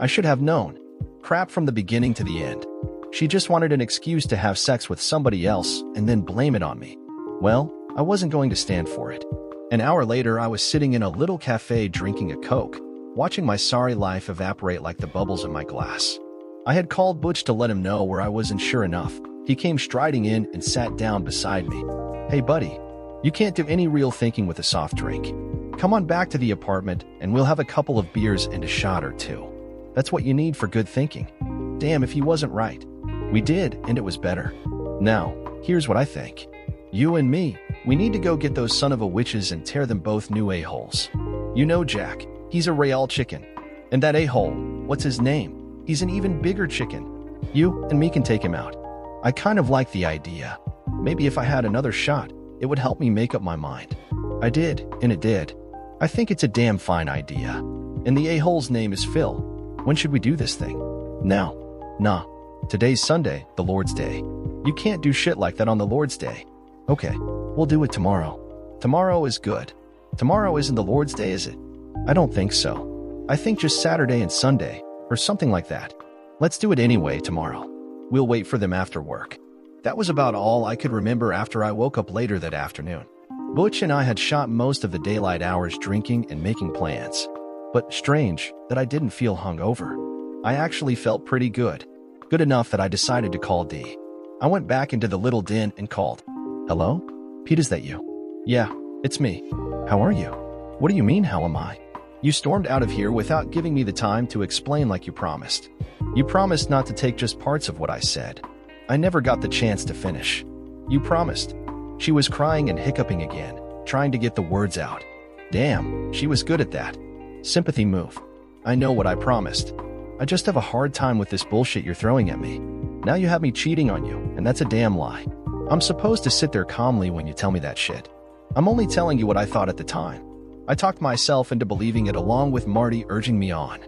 I should have known. Crap from the beginning to the end. She just wanted an excuse to have sex with somebody else and then blame it on me. Well, I wasn't going to stand for it. An hour later, I was sitting in a little cafe drinking a Coke, watching my sorry life evaporate like the bubbles in my glass. I had called Butch to let him know where I was, and sure enough, he came striding in and sat down beside me. Hey buddy, you can't do any real thinking with a soft drink. Come on back to the apartment and we'll have a couple of beers and a shot or two. That's what you need for good thinking. Damn if he wasn't right. We did, and it was better. Now, here's what I think. You and me, we need to go get those son of a witches and tear them both new a-holes. You know Jack, he's a real chicken. And that a-hole, what's his name? He's an even bigger chicken. You and me can take him out. I kind of like the idea. Maybe if I had another shot, it would help me make up my mind. I did, and it did. I think it's a damn fine idea. And the a-hole's name is Phil. When should we do this thing? Now. Nah. Today's Sunday, the Lord's Day. You can't do shit like that on the Lord's Day. Okay, we'll do it tomorrow. Tomorrow is good. Tomorrow isn't the Lord's Day, is it? I don't think so. I think just Saturday and Sunday, or something like that. Let's do it anyway tomorrow. We'll wait for them after work. That was about all I could remember after I woke up later that afternoon. Butch and I had shot most of the daylight hours drinking and making plans. But strange that I didn't feel hungover. I actually felt pretty good. Good enough that I decided to call D. I went back into the little den and called. Hello? Pete, is that you? Yeah, it's me. How are you? What do you mean, how am I? You stormed out of here without giving me the time to explain like you promised. You promised not to take just parts of what I said. I never got the chance to finish. You promised. She was crying and hiccuping again, trying to get the words out. Damn, she was good at that. Sympathy move. I know what I promised. I just have a hard time with this bullshit you're throwing at me. Now you have me cheating on you, and that's a damn lie. I'm supposed to sit there calmly when you tell me that shit. I'm only telling you what I thought at the time. I talked myself into believing it along with Marty urging me on.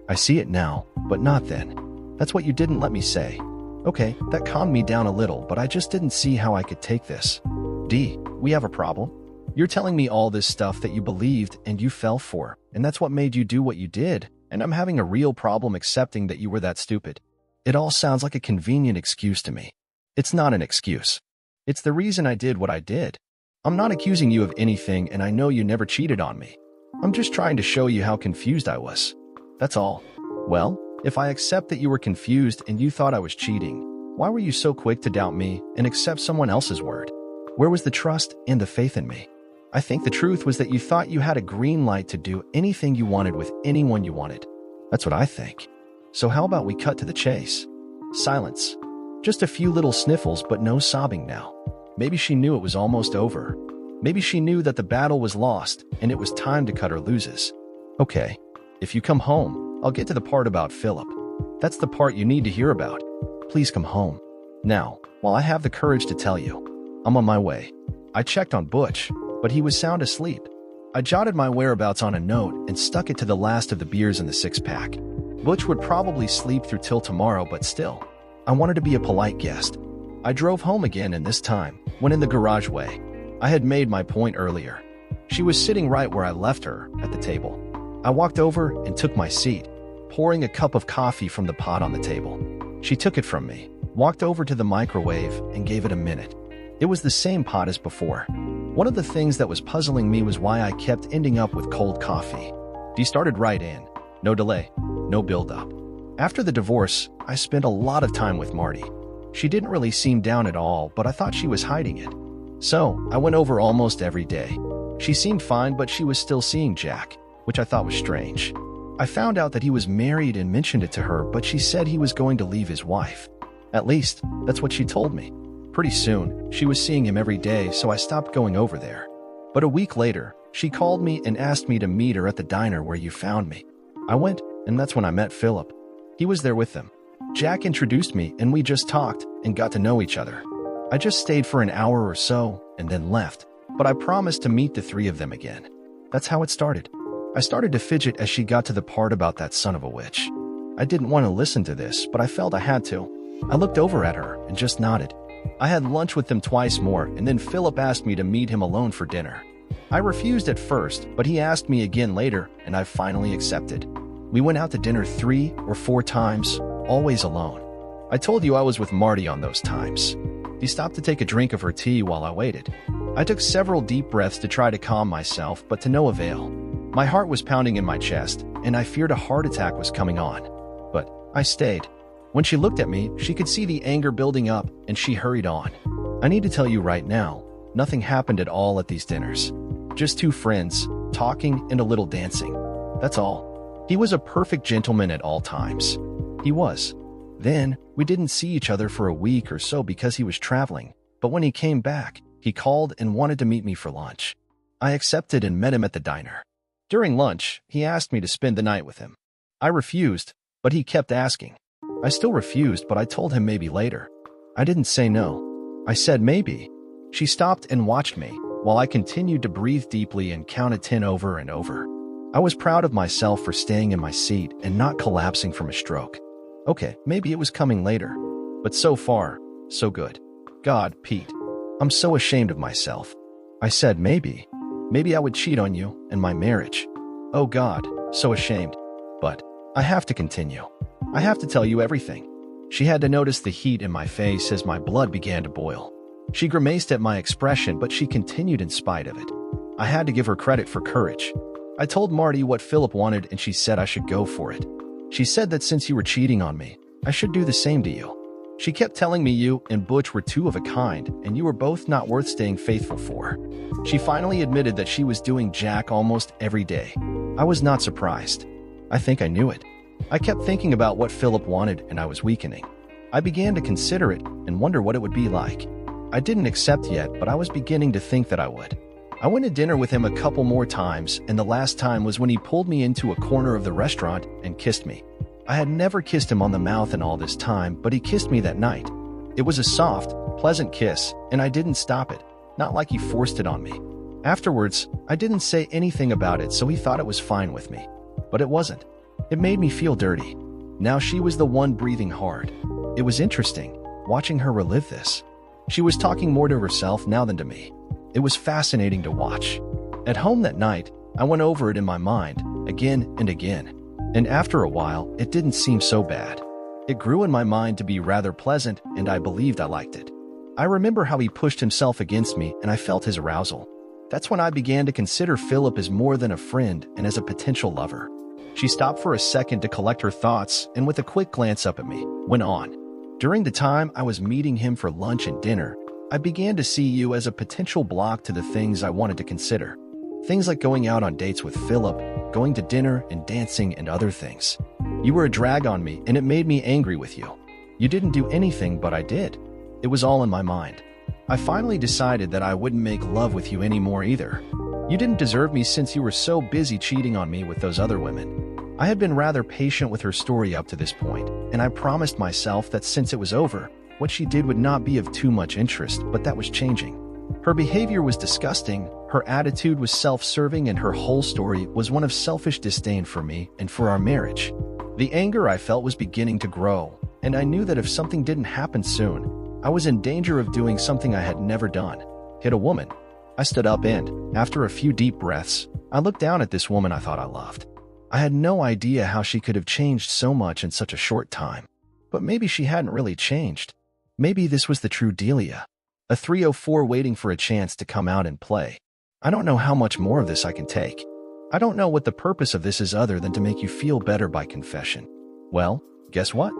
I see it now, but not then. That's what you didn't let me say. Okay, that calmed me down a little, but I just didn't see how I could take this. D, we have a problem. You're telling me all this stuff that you believed and you fell for, and that's what made you do what you did, and I'm having a real problem accepting that you were that stupid. It all sounds like a convenient excuse to me. It's not an excuse. It's the reason I did what I did. I'm not accusing you of anything, and I know you never cheated on me. I'm just trying to show you how confused I was. That's all. Well, if I accept that you were confused and you thought I was cheating, why were you so quick to doubt me and accept someone else's word? Where was the trust and the faith in me? I think the truth was that you thought you had a green light to do anything you wanted with anyone you wanted. That's what I think. So how about we cut to the chase? Silence. Just a few little sniffles, but no sobbing now. Maybe she knew it was almost over. Maybe she knew that the battle was lost and it was time to cut her loses. Okay, if you come home, I'll get to the part about Philip. That's the part you need to hear about. Please come home. Now, while I have the courage to tell you, I'm on my way. I checked on Butch, but he was sound asleep. I jotted my whereabouts on a note and stuck it to the last of the beers in the 6-pack. Butch would probably sleep through till tomorrow, but still, I wanted to be a polite guest. I drove home again, and this time, went in the garage way. I had made my point earlier. She was sitting right where I left her, at the table. I walked over and took my seat, pouring a cup of coffee from the pot on the table. She took it from me, walked over to the microwave, and gave it a minute. It was the same pot as before. One of the things that was puzzling me was why I kept ending up with cold coffee. She started right in. No delay, no build-up. After the divorce, I spent a lot of time with Marty. She didn't really seem down at all, but I thought she was hiding it. So, I went over almost every day. She seemed fine, but she was still seeing Jack, which I thought was strange. I found out that he was married and mentioned it to her, but she said he was going to leave his wife. At least, that's what she told me. Pretty soon, she was seeing him every day, so I stopped going over there. But a week later, she called me and asked me to meet her at the diner where you found me. I went, and that's when I met Philip. He was there with them. Jack introduced me, and we just talked and got to know each other. I just stayed for an hour or so and then left, but I promised to meet the three of them again. That's how it started. I started to fidget as she got to the part about that son of a witch. I didn't want to listen to this, but I felt I had to. I looked over at her and just nodded. I had lunch with them twice more, and then Philip asked me to meet him alone for dinner. I refused at first, but he asked me again later, and I finally accepted. We went out to dinner 3 or 4 times, always alone. I told you I was with Marty on those times. She stopped to take a drink of her tea while I waited. I took several deep breaths to try to calm myself, but to no avail. My heart was pounding in my chest, and I feared a heart attack was coming on. But I stayed. When she looked at me, she could see the anger building up, and she hurried on. I need to tell you right now, nothing happened at all at these dinners. Just 2 friends, talking and a little dancing. That's all. He was a perfect gentleman at all times. He was. Then, we didn't see each other for a week or so because he was traveling, but when he came back, he called and wanted to meet me for lunch. I accepted and met him at the diner. During lunch, he asked me to spend the night with him. I refused, but he kept asking. I still refused, but I told him maybe later. I didn't say no. I said maybe. She stopped and watched me, while I continued to breathe deeply and counted 10 over and over. I was proud of myself for staying in my seat and not collapsing from a stroke. Okay, maybe it was coming later, but so far, so good. God, Pete, I'm so ashamed of myself. I said maybe. Maybe I would cheat on you and my marriage. Oh God, so ashamed. But I have to continue. I have to tell you everything. She had to notice the heat in my face as my blood began to boil. She grimaced at my expression, but she continued in spite of it. I had to give her credit for courage. I told Marty what Philip wanted, and she said I should go for it. She said that since you were cheating on me, I should do the same to you. She kept telling me you and Butch were 2 of a kind, and you were both not worth staying faithful for. She finally admitted that she was doing Jack almost every day. I was not surprised. I think I knew it. I kept thinking about what Philip wanted, and I was weakening. I began to consider it and wonder what it would be like. I didn't accept yet, but I was beginning to think that I would. I went to dinner with him a couple more times, and the last time was when he pulled me into a corner of the restaurant and kissed me. I had never kissed him on the mouth in all this time, but he kissed me that night. It was a soft, pleasant kiss, and I didn't stop it, not like he forced it on me. Afterwards, I didn't say anything about it, so he thought it was fine with me. But it wasn't. It made me feel dirty. Now she was the one breathing hard. It was interesting, watching her relive this. She was talking more to herself now than to me. It was fascinating to watch. At home that night, I went over it in my mind, again and again. And after a while, it didn't seem so bad. It grew in my mind to be rather pleasant, and I believed I liked it. I remember how he pushed himself against me, and I felt his arousal. That's when I began to consider Philip as more than a friend and as a potential lover. She stopped for a second to collect her thoughts, and with a quick glance up at me, went on. During the time I was meeting him for lunch and dinner, I began to see you as a potential block to the things I wanted to consider. Things like going out on dates with Philip, going to dinner and dancing and other things. You were a drag on me, and it made me angry with you. You didn't do anything, but I did. It was all in my mind. I finally decided that I wouldn't make love with you anymore either. You didn't deserve me since you were so busy cheating on me with those other women. I had been rather patient with her story up to this point, and I promised myself that since it was over, what she did would not be of too much interest, but that was changing. Her behavior was disgusting, her attitude was self-serving, and her whole story was one of selfish disdain for me and for our marriage. The anger I felt was beginning to grow, and I knew that if something didn't happen soon, I was in danger of doing something I had never done: hit a woman. I stood up and, after a few deep breaths, I looked down at this woman I thought I loved. I had no idea how she could have changed so much in such a short time. But maybe she hadn't really changed. Maybe this was the true Delia. A 304 waiting for a chance to come out and play. I don't know how much more of this I can take. I don't know what the purpose of this is other than to make you feel better by confession. Well, guess what?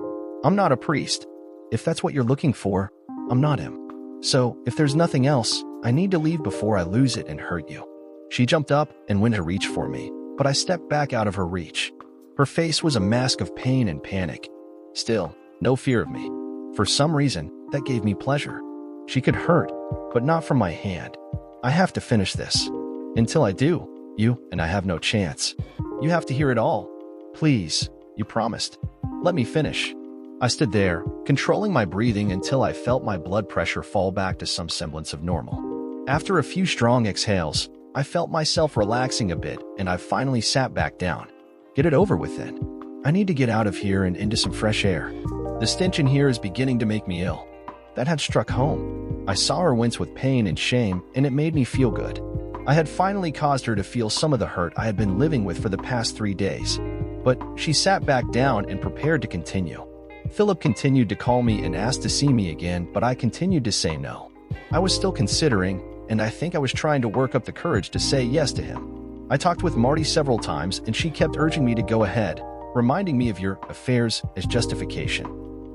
I'm not a priest. If that's what you're looking for, I'm not him. So, if there's nothing else, I need to leave before I lose it and hurt you. She jumped up and went to reach for me, but I stepped back out of her reach. Her face was a mask of pain and panic. Still, no fear of me. For some reason, that gave me pleasure. She could hurt, but not from my hand. I have to finish this. Until I do, you and I have no chance. You have to hear it all. Please, you promised. Let me finish. I stood there, controlling my breathing until I felt my blood pressure fall back to some semblance of normal. After a few strong exhales, I felt myself relaxing a bit, and I finally sat back down. Get it over with then. I need to get out of here and into some fresh air. The stench in here is beginning to make me ill. That had struck home. I saw her wince with pain and shame, and it made me feel good. I had finally caused her to feel some of the hurt I had been living with for the past 3 days. But she sat back down and prepared to continue. Philip continued to call me and asked to see me again, but I continued to say no. I was still considering, and I think I was trying to work up the courage to say yes to him. I talked with Marty several times, and she kept urging me to go ahead, reminding me of your affairs as justification.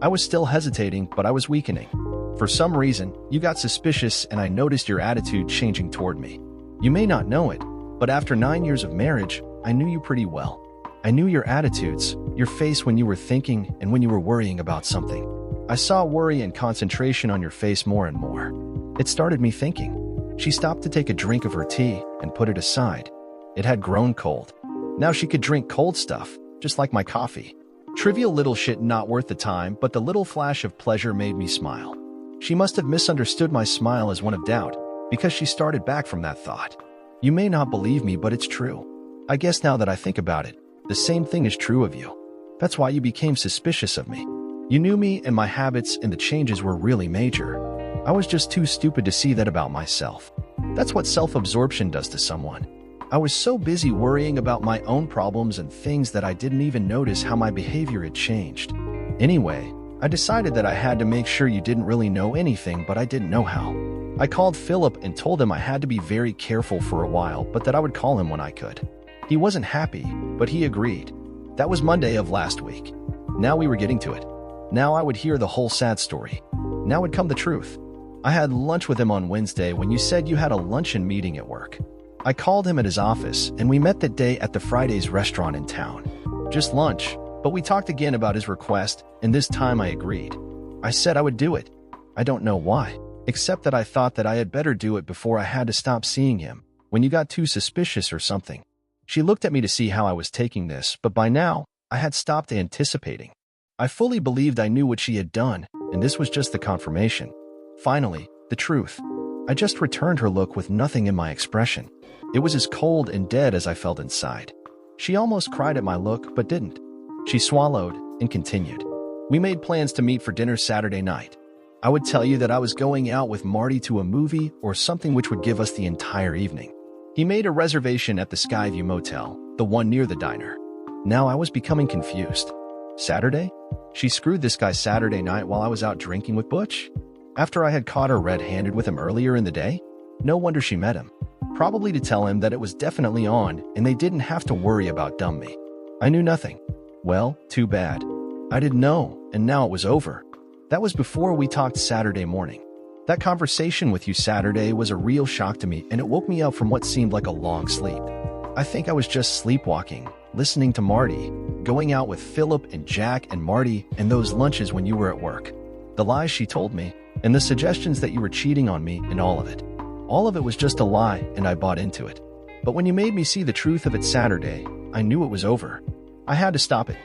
I was still hesitating, but I was weakening. For some reason, you got suspicious, and I noticed your attitude changing toward me. You may not know it, but after 9 years of marriage, I knew you pretty well. I knew your attitudes, your face when you were thinking and when you were worrying about something. I saw worry and concentration on your face more and more. It started me thinking. She stopped to take a drink of her tea and put it aside. It had grown cold. Now she could drink cold stuff, just like my coffee. Trivial little shit not worth the time, but the little flash of pleasure made me smile. She must have misunderstood my smile as one of doubt, because she started back from that thought. You may not believe me, but it's true. I guess now that I think about it, the same thing is true of you. That's why you became suspicious of me. You knew me and my habits, and the changes were really major. I was just too stupid to see that about myself. That's what self-absorption does to someone. I was so busy worrying about my own problems and things that I didn't even notice how my behavior had changed. Anyway, I decided that I had to make sure you didn't really know anything, but I didn't know how. I called Philip and told him I had to be very careful for a while, but that I would call him when I could. He wasn't happy, but he agreed. That was Monday of last week. Now we were getting to it. Now I would hear the whole sad story. Now would come the truth. I had lunch with him on Wednesday when you said you had a luncheon meeting at work. I called him at his office, and we met that day at the Friday's restaurant in town. Just lunch, but we talked again about his request, and this time I agreed. I said I would do it. I don't know why, except that I thought that I had better do it before I had to stop seeing him, when you got too suspicious or something. She looked at me to see how I was taking this, but by now, I had stopped anticipating. I fully believed I knew what she had done, and this was just the confirmation. Finally, the truth. I just returned her look with nothing in my expression. It was as cold and dead as I felt inside. She almost cried at my look, but didn't. She swallowed and continued. We made plans to meet for dinner Saturday night. I would tell you that I was going out with Marty to a movie or something which would give us the entire evening. He made a reservation at the Skyview Motel, the one near the diner. Now I was becoming confused. Saturday? She screwed this guy Saturday night while I was out drinking with Butch? After I had caught her red-handed with him earlier in the day? No wonder she met him. Probably to tell him that it was definitely on and they didn't have to worry about dumb me. I knew nothing. Well, too bad. I didn't know, and now it was over. That was before we talked Saturday morning. That conversation with you Saturday was a real shock to me, and it woke me up from what seemed like a long sleep. I think I was just sleepwalking, listening to Marty, going out with Philip and Jack and Marty, and those lunches when you were at work. The lies she told me, and the suggestions that you were cheating on me, and all of it. All of it was just a lie, and I bought into it. But when you made me see the truth of it Saturday, I knew it was over. I had to stop it.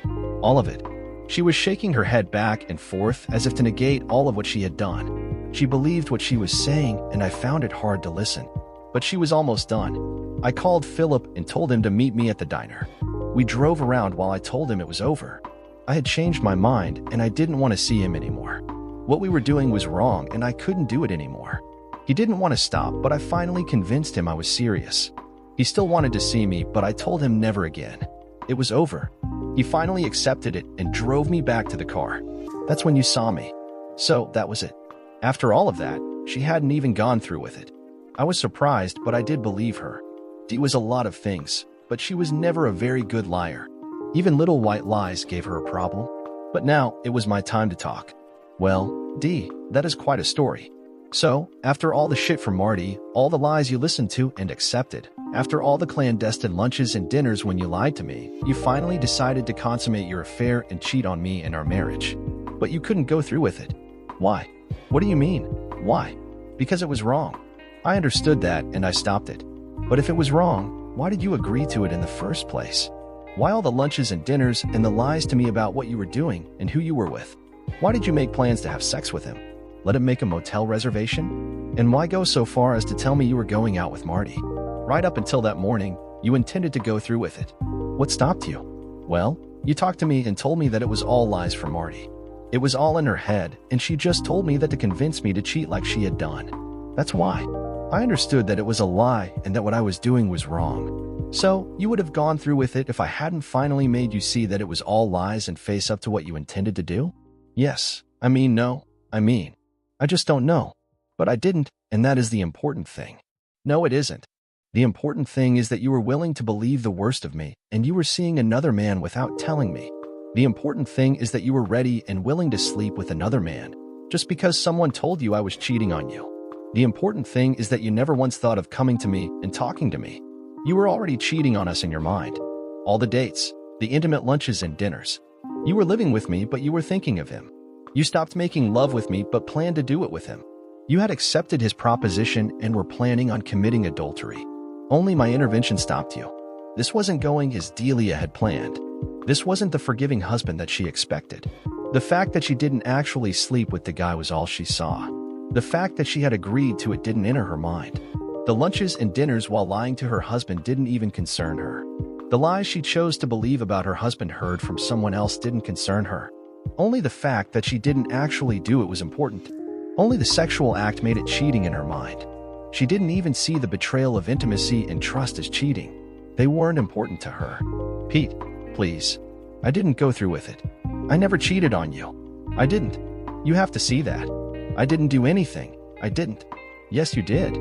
All of it. She was shaking her head back and forth as if to negate all of what she had done. She believed what she was saying, and I found it hard to listen. But she was almost done. I called Philip and told him to meet me at the diner. We drove around while I told him it was over. I had changed my mind, and I didn't want to see him anymore. What we were doing was wrong and I couldn't do it anymore. He didn't want to stop, but I finally convinced him I was serious. He still wanted to see me, but I told him never again. It was over. He finally accepted it and drove me back to the car. That's when you saw me. So, that was it. After all of that, she hadn't even gone through with it. I was surprised, but I did believe her. Dee was a lot of things, but she was never a very good liar. Even little white lies gave her a problem. But now, it was my time to talk. Well, Dee, that is quite a story. So, after all the shit from Marty, all the lies you listened to and accepted, after all the clandestine lunches and dinners when you lied to me, you finally decided to consummate your affair and cheat on me and our marriage. But you couldn't go through with it. Why? What do you mean? Why? Because it was wrong. I understood that and I stopped it. But if it was wrong, why did you agree to it in the first place? Why all the lunches and dinners and the lies to me about what you were doing and who you were with? Why did you make plans to have sex with him? Let him make a motel reservation? And why go so far as to tell me you were going out with Marty? Right up until that morning, you intended to go through with it. What stopped you? Well, you talked to me and told me that it was all lies from Marty. It was all in her head, and she just told me that to convince me to cheat like she had done. That's why. I understood that it was a lie and that what I was doing was wrong. So, you would have gone through with it if I hadn't finally made you see that it was all lies and face up to what you intended to do? Yes. No. I just don't know. But I didn't, and that is the important thing. No, it isn't. The important thing is that you were willing to believe the worst of me, and you were seeing another man without telling me. The important thing is that you were ready and willing to sleep with another man, just because someone told you I was cheating on you. The important thing is that you never once thought of coming to me and talking to me. You were already cheating on us in your mind. All the dates, the intimate lunches and dinners. You were living with me, but you were thinking of him. You stopped making love with me, but planned to do it with him. You had accepted his proposition and were planning on committing adultery. Only my intervention stopped you. This wasn't going as Delia had planned. This wasn't the forgiving husband that she expected. The fact that she didn't actually sleep with the guy was all she saw. The fact that she had agreed to it didn't enter her mind. The lunches and dinners while lying to her husband didn't even concern her. The lies she chose to believe about her husband heard from someone else didn't concern her. Only the fact that she didn't actually do it was important. Only the sexual act made it cheating in her mind. She didn't even see the betrayal of intimacy and trust as cheating. They weren't important to her. Pete, please. I didn't go through with it. I never cheated on you. I didn't. You have to see that. I didn't do anything. I didn't. Yes, you did.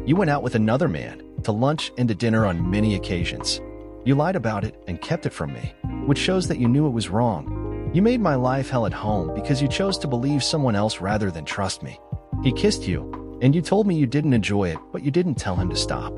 You went out with another man, to lunch and to dinner on many occasions. You lied about it and kept it from me, which shows that you knew it was wrong. You made my life hell at home because you chose to believe someone else rather than trust me. He kissed you, and you told me you didn't enjoy it, but you didn't tell him to stop.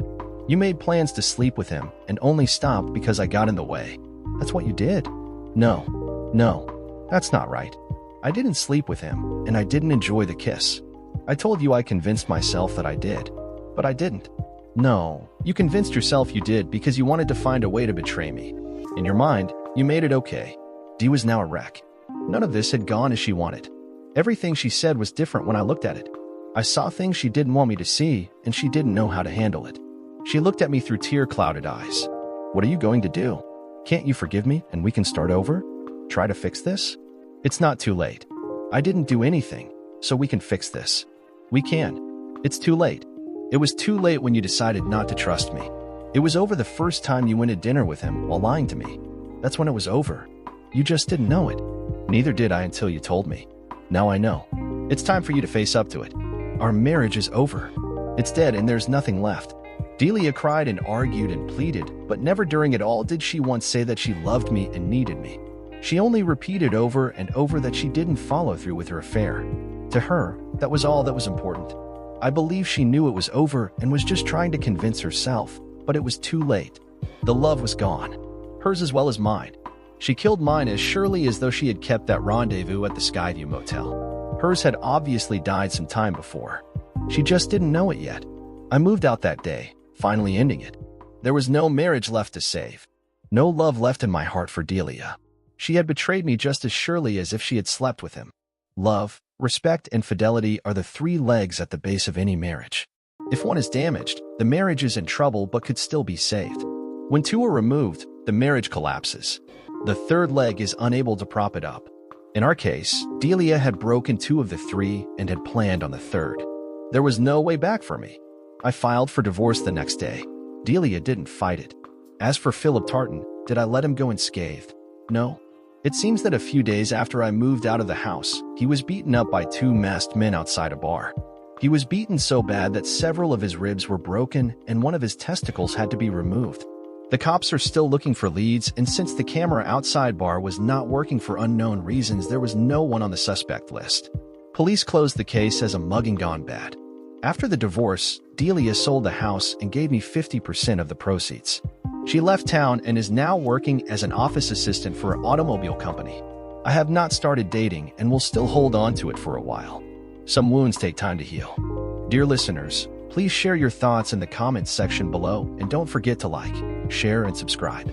You made plans to sleep with him and only stopped because I got in the way. That's what you did. No, that's not right. I didn't sleep with him, and I didn't enjoy the kiss. I told you I convinced myself that I did, but I didn't. No, you convinced yourself you did because you wanted to find a way to betray me. In your mind, you made it okay. Dee was now a wreck. None of this had gone as she wanted. Everything she said was different when I looked at it. I saw things she didn't want me to see, and she didn't know how to handle it. She looked at me through tear-clouded eyes. What are you going to do? Can't you forgive me and we can start over? Try to fix this? It's not too late. I didn't do anything, so we can fix this. We can. It's too late. It was too late when you decided not to trust me. It was over the first time you went to dinner with him while lying to me. That's when it was over. You just didn't know it. Neither did I until you told me. Now I know. It's time for you to face up to it. Our marriage is over. It's dead and there's nothing left. Delia cried and argued and pleaded, but never during it all did she once say that she loved me and needed me. She only repeated over and over that she didn't follow through with her affair. To her, that was all that was important. I believe she knew it was over and was just trying to convince herself, but it was too late. The love was gone. Hers as well as mine. She killed mine as surely as though she had kept that rendezvous at the Skyview Motel. Hers had obviously died some time before. She just didn't know it yet. I moved out that day, finally ending it. There was no marriage left to save. No love left in my heart for Delia. She had betrayed me just as surely as if she had slept with him. Love, respect, and fidelity are the three legs at the base of any marriage. If one is damaged, the marriage is in trouble but could still be saved. When two are removed, the marriage collapses. The third leg is unable to prop it up. In our case, Delia had broken 2 of the 3 and had planned on the 3rd. There was no way back for me. I filed for divorce the next day. Delia didn't fight it. As for Philip Tartan, did I let him go unscathed? No. It seems that a few days after I moved out of the house, he was beaten up by 2 masked men outside a bar. He was beaten so bad that several of his ribs were broken and one of his testicles had to be removed. The cops are still looking for leads, and since the camera outside bar was not working for unknown reasons, there was no one on the suspect list. Police closed the case as a mugging gone bad. After the divorce, Delia sold the house and gave me 50% of the proceeds. She left town and is now working as an office assistant for an automobile company. I have not started dating and will still hold on to it for a while. Some wounds take time to heal. Dear listeners, please share your thoughts in the comments section below and don't forget to like, share, and subscribe.